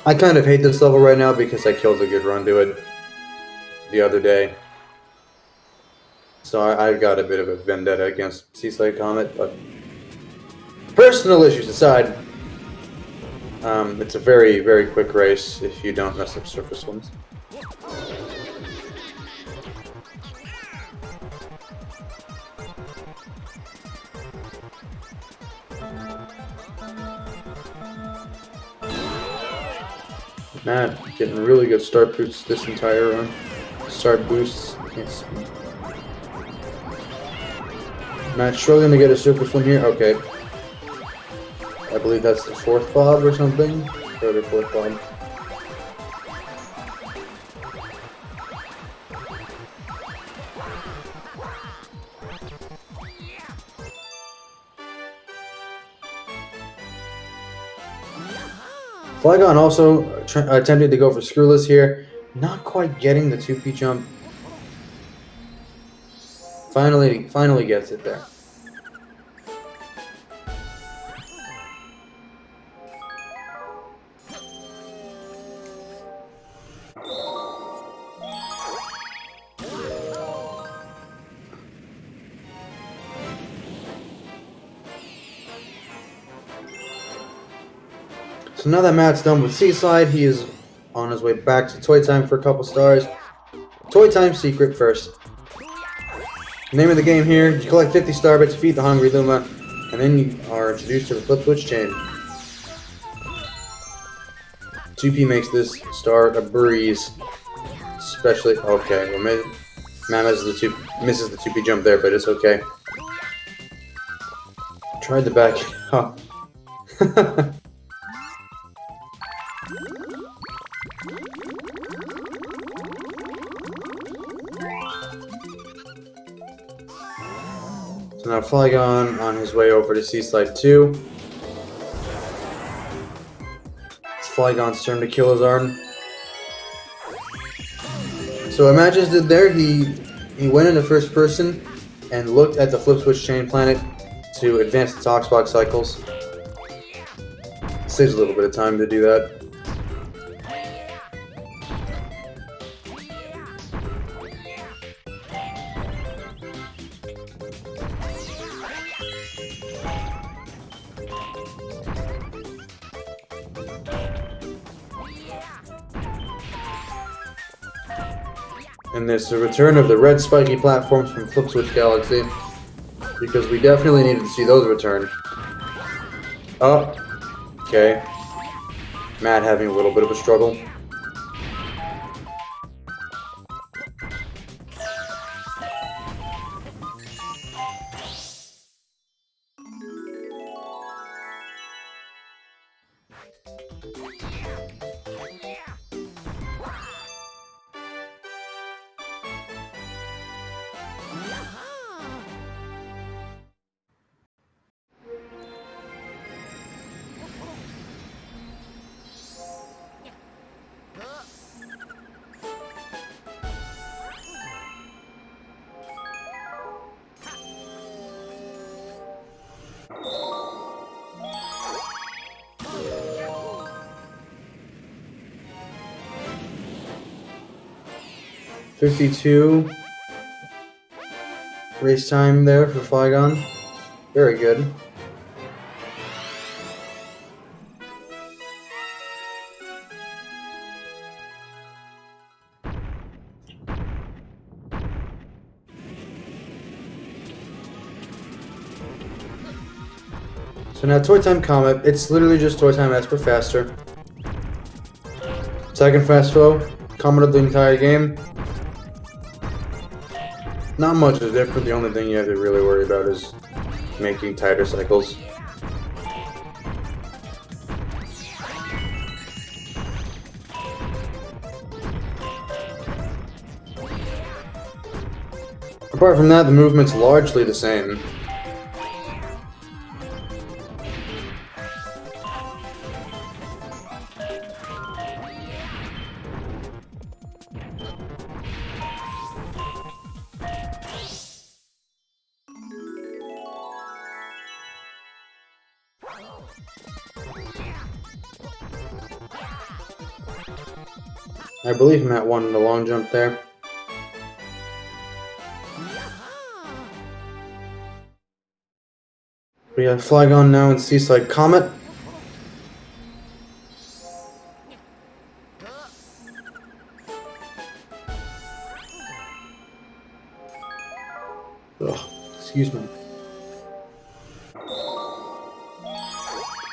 I kind of hate this level right now because I killed a good run to it the other day. So I've got a bit of a vendetta against Seaside Comet, but personal issues aside, it's a very, very quick race if you don't mess up surface ones. Matt getting really good start boosts this entire run. Start boosts. Can't speak. Matt struggling to get a surface one here. Okay. I believe that's the fourth bob or something. Third or fourth bob. Flygon also attempted to go for screwless here. Not quite getting the 2P jump. Finally gets it there. So now that Matt's done with Seaside, he is on his way back to Toy Time for a couple stars. Toy Time secret first. Name of the game here, you collect 50 star bits, feed the hungry Luma, and then you are introduced to the flip switch chain. 2P makes this star a breeze. Especially, okay, well, Matt misses the 2P jump there, but it's okay. Tried to back it up. So now Flygon on his way over to Seaside 2. It's Flygon's turn to kill his arm. So Imagines did there, he went into first person and looked at the flip switch chain planet to advance the Toxbox cycles. Saves a little bit of time to do that. And there's the return of the red spiky platforms from Flip Switch Galaxy, because we definitely needed to see those return. Oh, okay. Matt having a little bit of a struggle. .52 race time there for Flygon. Very good. So now Toy Time Comet, it's literally just Toy Time Esper faster. Second fast foe, Comet of the entire game. Not much is different, the only thing you have to really worry about is making tighter cycles. Apart from that, the movement's largely the same. I believe Matt won the long jump there. We have Flygon now in Seaside Comet. Ugh, excuse me.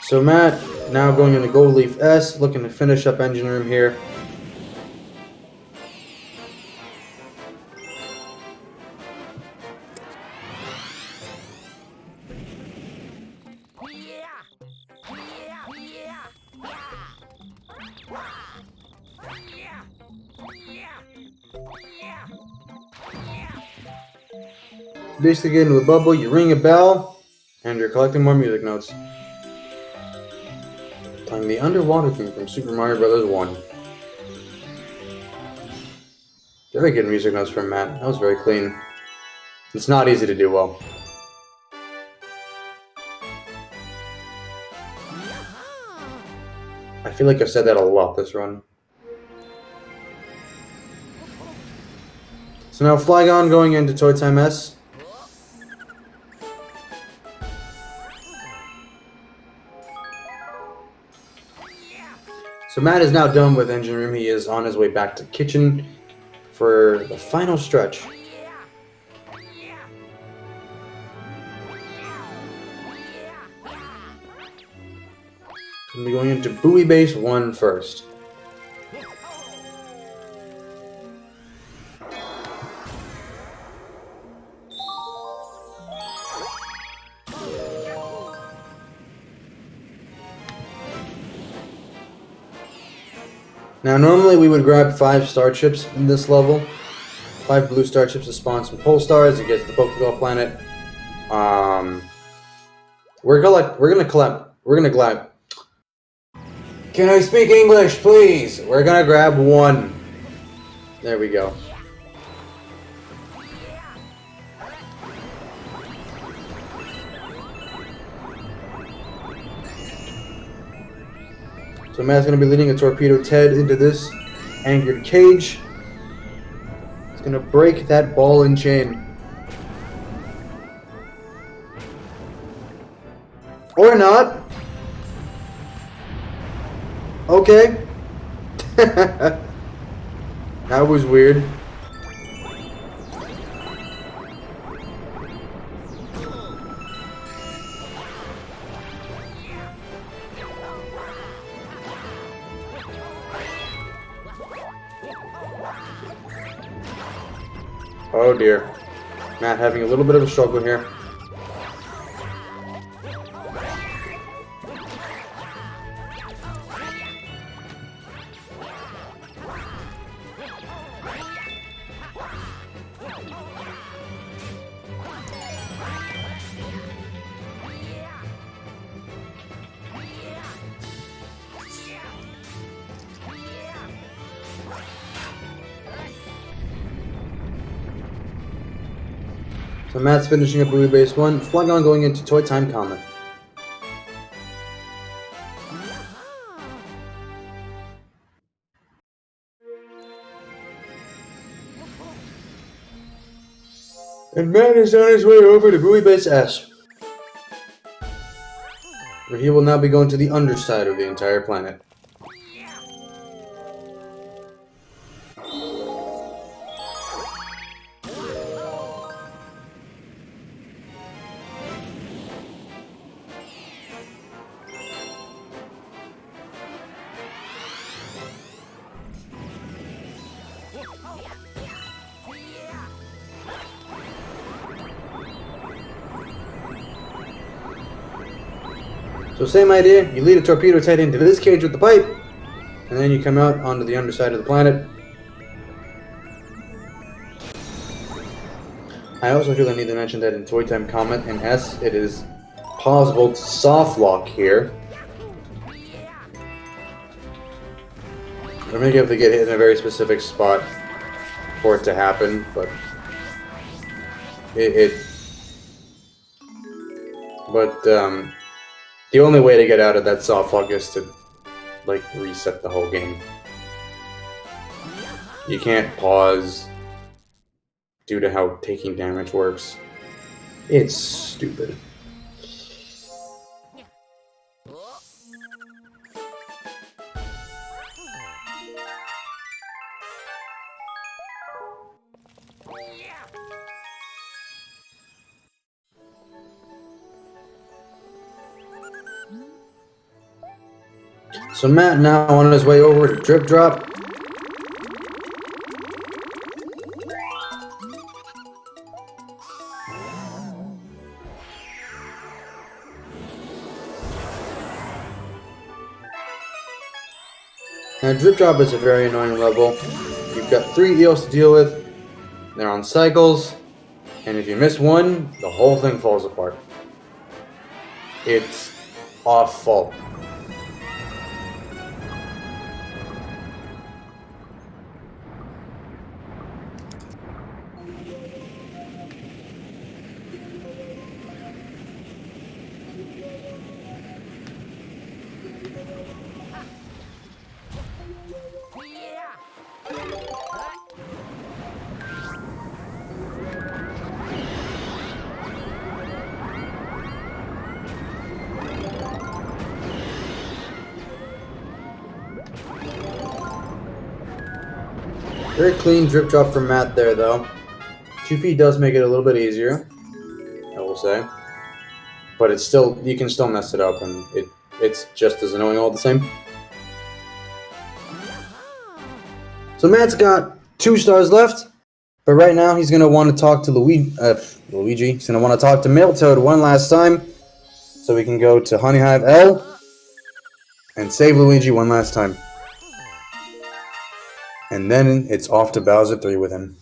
So Matt, now going into Gold Leaf S, looking to finish up engine room here. Basically get into a bubble, you ring a bell, and you're collecting more music notes. Playing the underwater theme from Super Mario Bros. 1. Very good music notes from Matt. That was very clean. It's not easy to do well. I feel like I've said that a lot this run. So now Flygon going into Toy Time S. So Matt is now done with engine room. He is on his way back to kitchen for the final stretch. We'll be going into Buoy Base 1 first. Now, normally we would grab 5 star chips in this level. 5 blue star chips to spawn some pole stars to get to the Pokeball planet. We're gonna grab. Can I speak English, please? We're gonna grab 1. There we go. So Matt's going to be leading a Torpedo Ted into this anchored cage. He's going to break that ball and chain. Or not. Okay. That was weird. Oh dear. Matt having a little bit of a struggle here. So Matt's finishing up Buoy Base 1, Flygon going into Toy Time Comet. And Matt is on his way over to Buoy Base S, where he will now be going to the underside of the entire planet. So same idea, you lead a Torpedo Ted into this cage with the pipe, and then you come out onto the underside of the planet. I also feel I need to mention that in Toy Time Comet and S, it is possible to soft lock here. I think you have to get hit in a very specific spot for it to happen, but the only way to get out of that soft lock is to, like, reset the whole game. You can't pause due to how taking damage works. It's stupid. So Matt now on his way over to drip drop. Now drip drop is a very annoying level. You've got 3 eels to deal with. They're on cycles, and if you miss one, the whole thing falls apart. It's awful. Very clean drip drop from Matt there, though. 2P does make it a little bit easier, I will say. But it's still, you can still mess it up, and it's just as annoying all the same. So Matt's got 2 stars left, but right now he's going to want to talk to Luigi. He's going to want to talk to Mailtoad one last time, so we can go to Hive L and save Luigi one last time. And then it's off to Bowser 3 with him.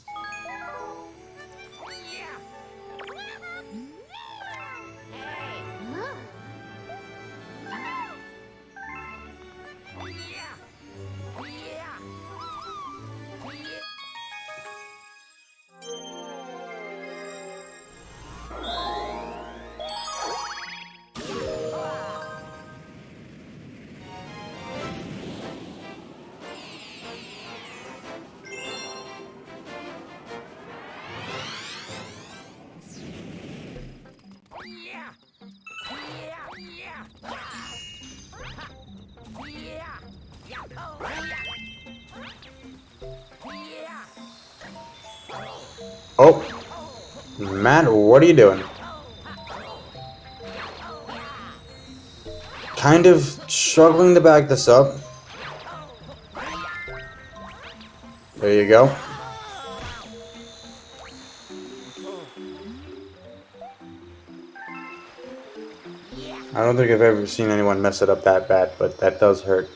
Oh, Matt, what are you doing? Kind of struggling to back this up. There you go. I don't think I've ever seen anyone mess it up that bad, but that does hurt.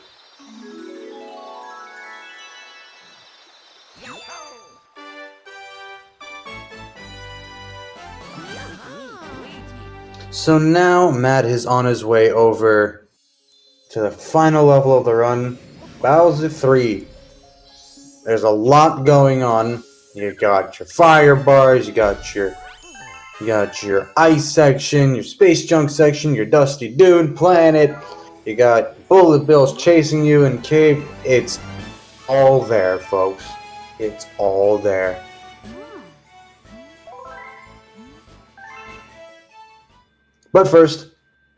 So now Matt is on his way over to the final level of the run, Bowser 3. There's a lot going on. You got your fire bars, you got your ice section, your space junk section, your dusty dune planet. You got bullet bills chasing you in cave. It's all there, folks. It's all there. But first,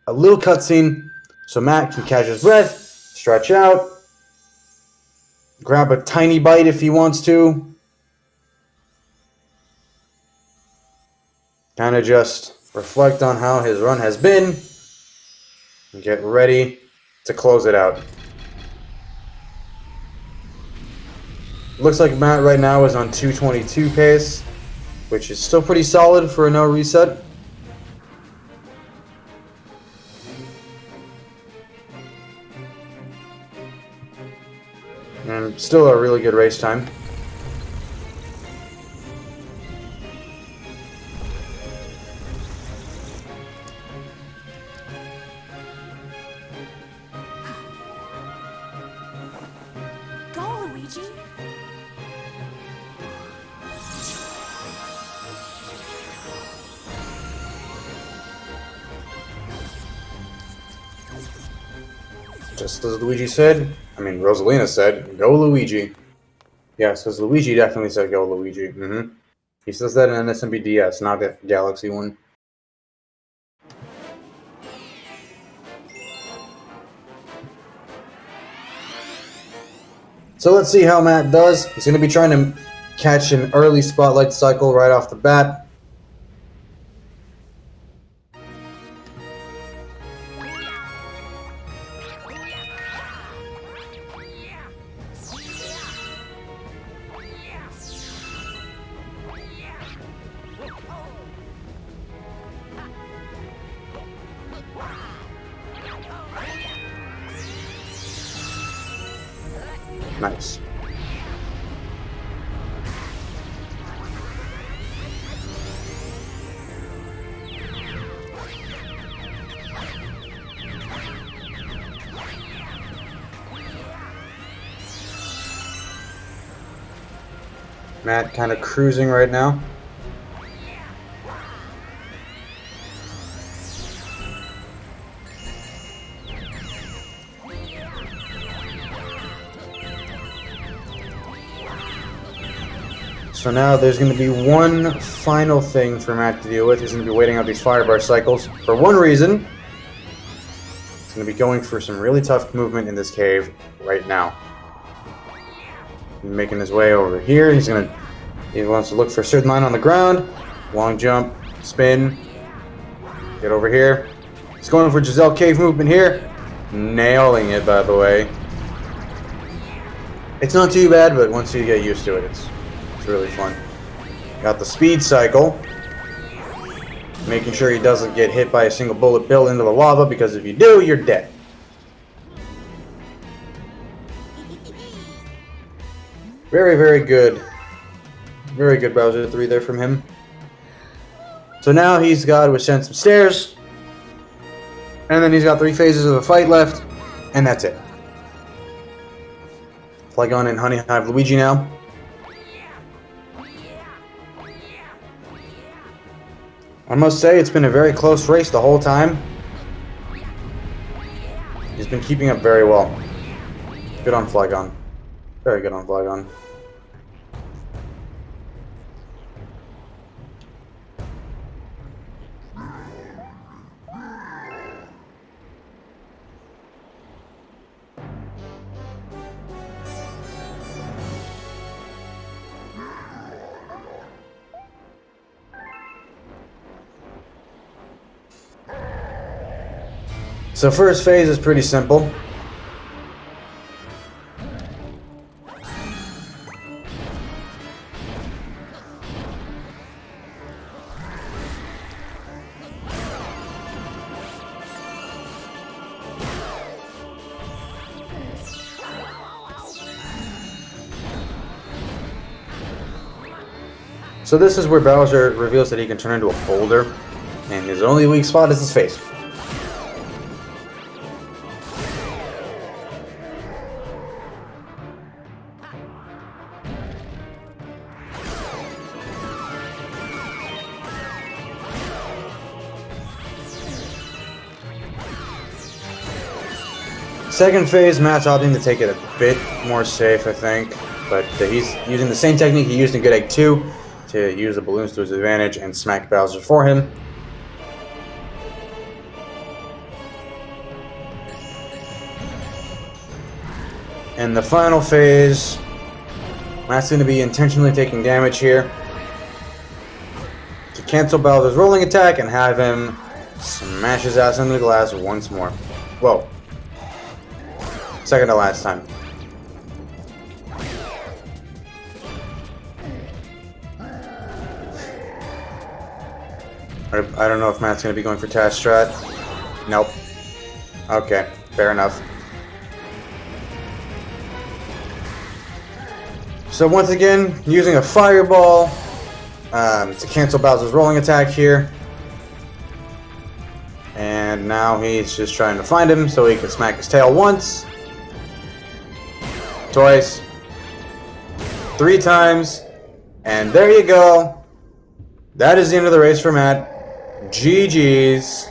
a little cutscene so Matt can catch his breath, stretch out, grab a tiny bite if he wants to. Kind of just reflect on how his run has been and get ready to close it out. Looks like Matt right now is on 222 pace, which is still pretty solid for a no reset. And still a really good race time. Go, Luigi. Just as Luigi said, Rosalina said, go Luigi. Yeah, says Luigi definitely said go Luigi. He says that in an SMB DS, not the Galaxy one. So let's see how Matt does. He's going to be trying to catch an early spotlight cycle right off the bat. Nice. Matt kind of cruising right now. So now there's going to be one final thing for Matt to deal with. He's going to be waiting out these firebar cycles. For one reason, he's going to be going for some really tough movement in this cave right now. Making his way over here. He wants to look for a certain line on the ground. Long jump, spin, get over here. He's going for Giselle Cave movement here. Nailing it, by the way. It's not too bad, but once you get used to it, it's really fun. Got the speed cycle. Making sure he doesn't get hit by a single bullet built into the lava, because if you do, you're dead. Very, very good. Very good Bowser 3 there from him. So now he's got to ascend some stairs. And then he's got 3 phases of the fight left. And that's it. Flygonman and Hive Luigi now. I must say, it's been a very close race the whole time. He's been keeping up very well. Good on Flygonman. Very good on Flygonman. So first phase is pretty simple. So this is where Bowser reveals that he can turn into a boulder, and his only weak spot is his face. Second phase, Matt's opting to take it a bit more safe, I think, but he's using the same technique he used in Good Egg 2 to use the balloons to his advantage and smack Bowser for him. And the final phase, Matt's going to be intentionally taking damage here to cancel Bowser's rolling attack and have him smash his ass into the glass once more. Whoa. Second to last time. I don't know if Matt's going to be going for Task Strat. Nope. Okay, fair enough. So once again, using a fireball to cancel Bowser's rolling attack here. And now he's just trying to find him so he can smack his tail once. Twice, 3 times, and there you go. That is the end of the race for Matt. GG's.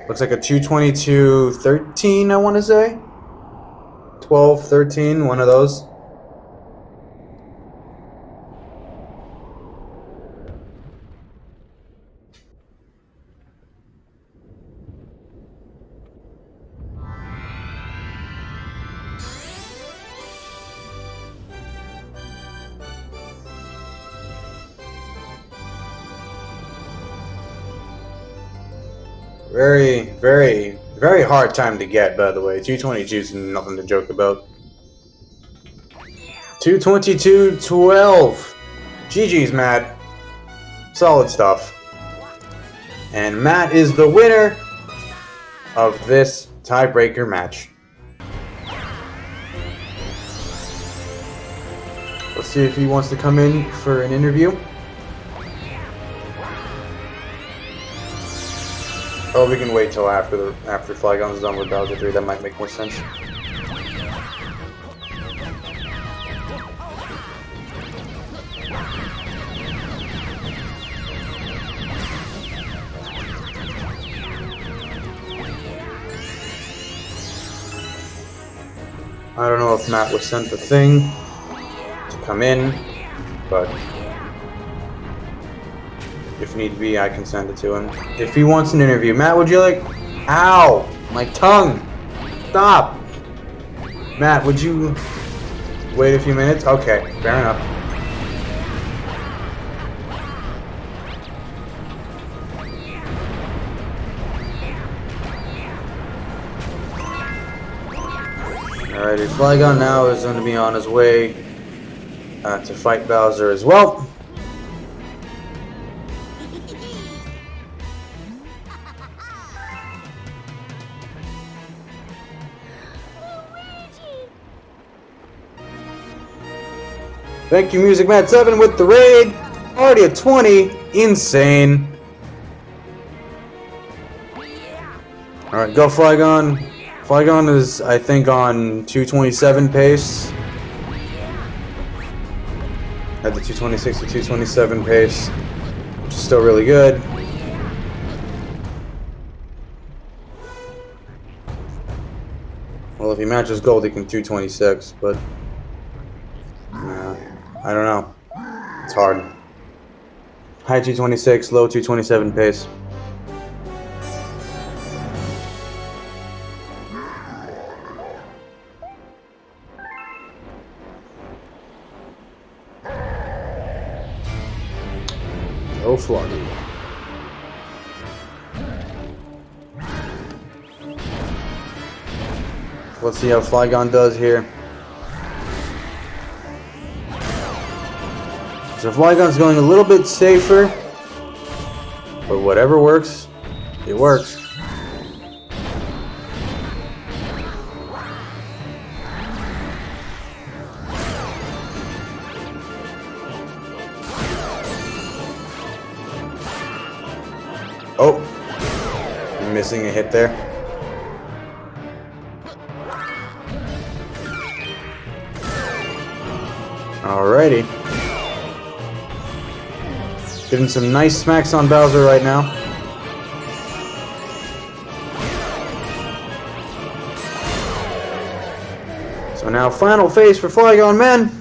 Looks like a 2:22:13, I want to say. 12:13, one of those. Very, very, very hard time to get, by the way. 222 is nothing to joke about. 2:22:12. GG's, Matt. Solid stuff. And Matt is the winner of this tiebreaker match. Let's see if he wants to come in for an interview. Oh, we can wait till after Flygon's done with Bowser 3. That might make more sense. I don't know if Matt was sent the thing to come in, but if need be, I can send it to him. If he wants an interview. Matt, would you like... Ow! My tongue! Stop! Matt, would you wait a few minutes? Okay, fair enough. Alrighty, Flygon now is going to be on his way to fight Bowser as well. Thank you, MusicMatt7 with the raid. Already at 20. Insane. Alright, go Flygon. Flygon is, I think, on 227 pace. At the 226 to 227 pace, which is still really good. Well, if he matches gold, he can 226, but I don't know. It's hard. High 226, low 227 pace. Oh, Floggy. Let's see how Flygon does here. So Flygon's going a little bit safer, but whatever works, it works. Oh, missing a hit there. Alrighty. Getting some nice smacks on Bowser right now. So now final phase for Flygon Men.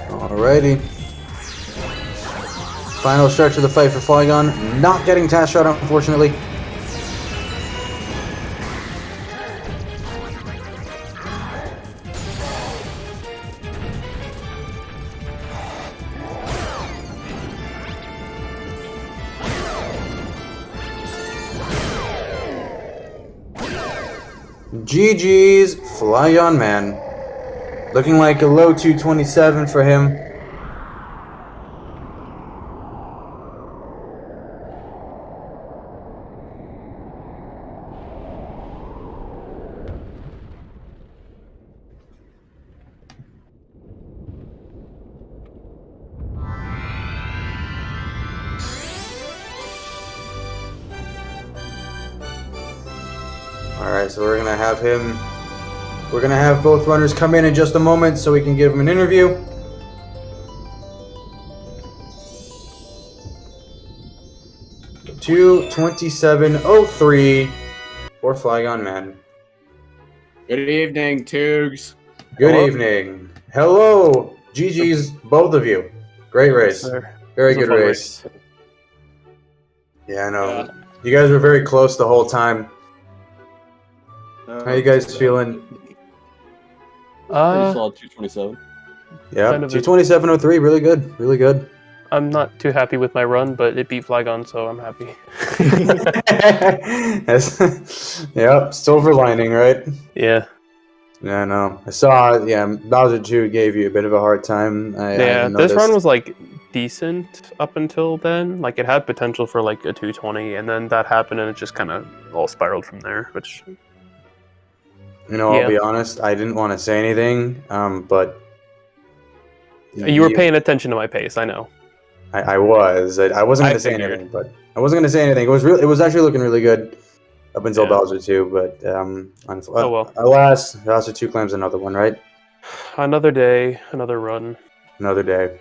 Alrighty. Final stretch of the fight for Flygon. Not getting task shot, unfortunately. GG's Flygon Man. Looking like a low 227 for him. Alright, so we're gonna have him. We're gonna have both runners come in just a moment so we can give him an interview. So 2:27:03 for Flygon Man. Good evening, Toogs. Good evening. Hello, GG's, both of you. Great race. Yes, Very good race. Yeah, I know. You guys were very close the whole time. How you guys feeling? Pretty solid 227. Yeah, Kind of a- 227.03, really good, really good. I'm not too happy with my run, but it beat Flygon, so I'm happy. Yep, silver lining, right? Yeah. Yeah, no. I saw, Bowser 2 gave you a bit of a hard time. I This run noticed. was like decent up until then. Like it had potential for like a 220, and then that happened, and it just kind of all spiraled from there. Which, I'll be honest, I didn't want to say anything, but you were paying attention to my pace. I know. I was. I wasn't going to say figured. anything, but I wasn't going to say anything. It was actually looking really good up until Yeah. Bowser 2, but Oh well. alas, Bowser 2 claims another one, right? Another day, another run. Another day.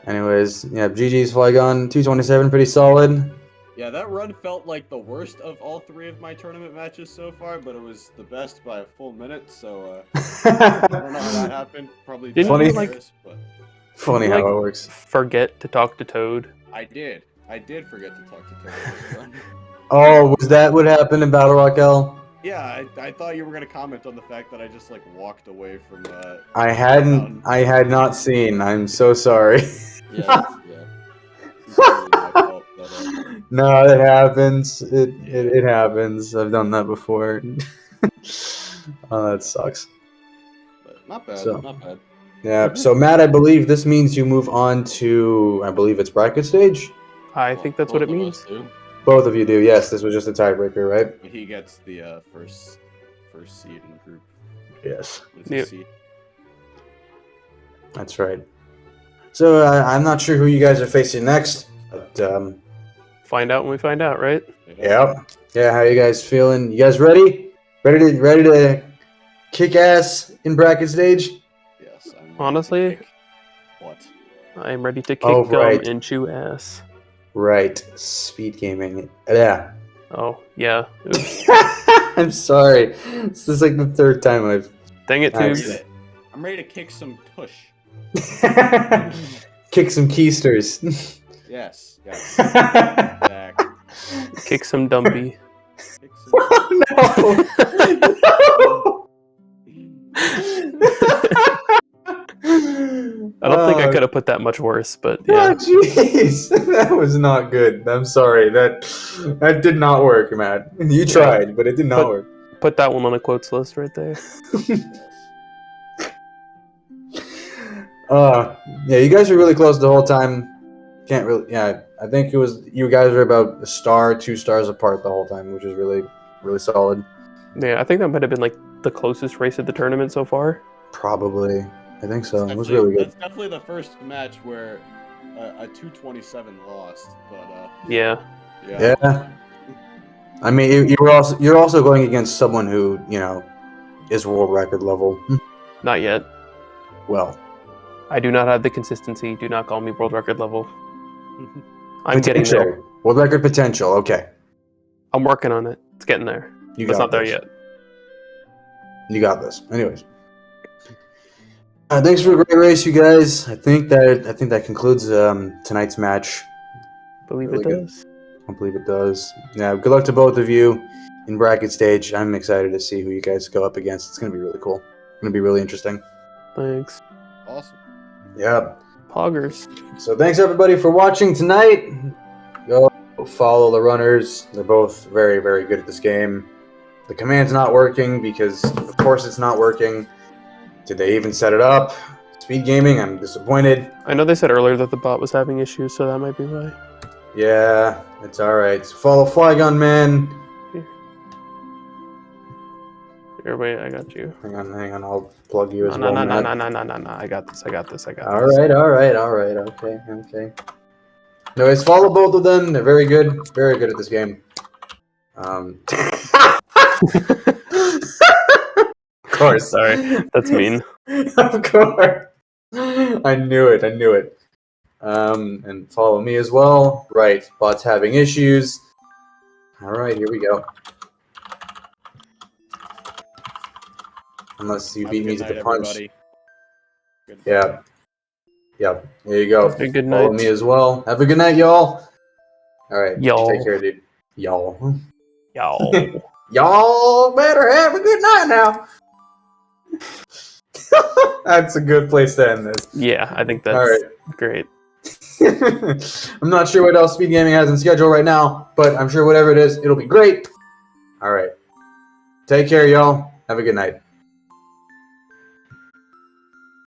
Anyways, yeah, GG's Flygon, 227, pretty solid. Yeah, that run felt like the worst of all 3 of my tournament matches so far, but it was the best by a full minute, so I don't know how that happened. Probably Didn't you, embarrassed, but Funny how it works. Forget to talk to Toad. I did forget to talk to Toad this run. Oh, was that what happened in Battle Rock L? Yeah, I thought you were gonna comment on the fact that I just like walked away from I had not seen. I'm so sorry. Yeah. It's totally my fault, but, No, it happens. It happens. I've done that before. Oh, that sucks. but not bad. So- Not bad. Yeah. So Matt, I believe this means you move on to, I believe it's bracket stage. I think that's what it Both of us means. do. Both of you do. Yes, this was just a tiebreaker, right? He gets the first seed in the group. Yes, What is Yep. the seed? that's right. So I'm not sure who you guys are facing next, but Find out when we find out, right? yeah. How you guys feeling? You guys ready? Ready to kick ass in bracket stage? Yes. I'm ready to Honestly? kick What? I am ready to kick Oh, gum right. and chew ass. Right, speed gaming. Yeah. Oh, yeah. Oops. I'm sorry. This is like the third time I've Dang it, Nice. Tubes. I'm ready to kick some tush. kick some keysters. Yes. Back. Kick some dumpy. Kick some Oh, no. I don't think I could have put that much worse, but Oh, yeah. jeez. That was not good. I'm sorry. That did not work, Matt. You tried, but it did not work. Put that one on a quotes list right there. Yeah, you guys were really close the whole time. Can't really, yeah. I think it was you guys were about a star, 2 stars apart the whole time, which is really, really solid. Yeah, I think that might have been like the closest race of the tournament so far. Probably, I think so. It was Definitely- really good. That's definitely the first match where a 227 lost, but Yeah. Yeah. I mean, you're also going against someone who is world record level. Not yet. Well, I do not have the consistency. Do not call me world record level. I'm getting potential. there. World record potential. Okay, I'm working on it. It's getting there. you But it's got not there this. yet. You got this. Anyways, thanks for a great race, you guys. I think that concludes tonight's match. Believe Really it good. does. I believe it does. Yeah, good luck to both of you in bracket stage. I'm excited to see who you guys go up against. It's gonna be really cool. It's gonna be really interesting. Thanks. awesome. Yeah. Poggers. So thanks everybody for watching tonight. Go follow the runners. They're both very, very good at this game. The command's not working because, of course, it's not working. Did they even set it up? SpeedGaming, I'm disappointed. I know they said earlier that the bot was having issues, so that might be why. Yeah, it's alright. So follow Flygonman. Here, wait, I got you. Hang on, I'll plug you as No, well. no, Matt. no. I got this. Alright. Okay. Anyways, follow both of them. They're very good at this game. Of course. Sorry, that's mean. Of course. I knew it. And follow me as well. Right, bot's having issues. Alright, here we go. Unless you Have a beat me good to the night, punch. everybody. Good. Yeah. Yep. There you go. Have a good Follow night. me as well. Have a good night, y'all. Alright. Y'all. Take care, dude. Y'all. Y'all. Y'all better have a good night now. That's a good place to end this. Yeah, I think that's All right. great. I'm not sure what else Speed Gaming has in schedule right now, but I'm sure whatever it is, it'll be great. All right. Take care, y'all. Have a good night.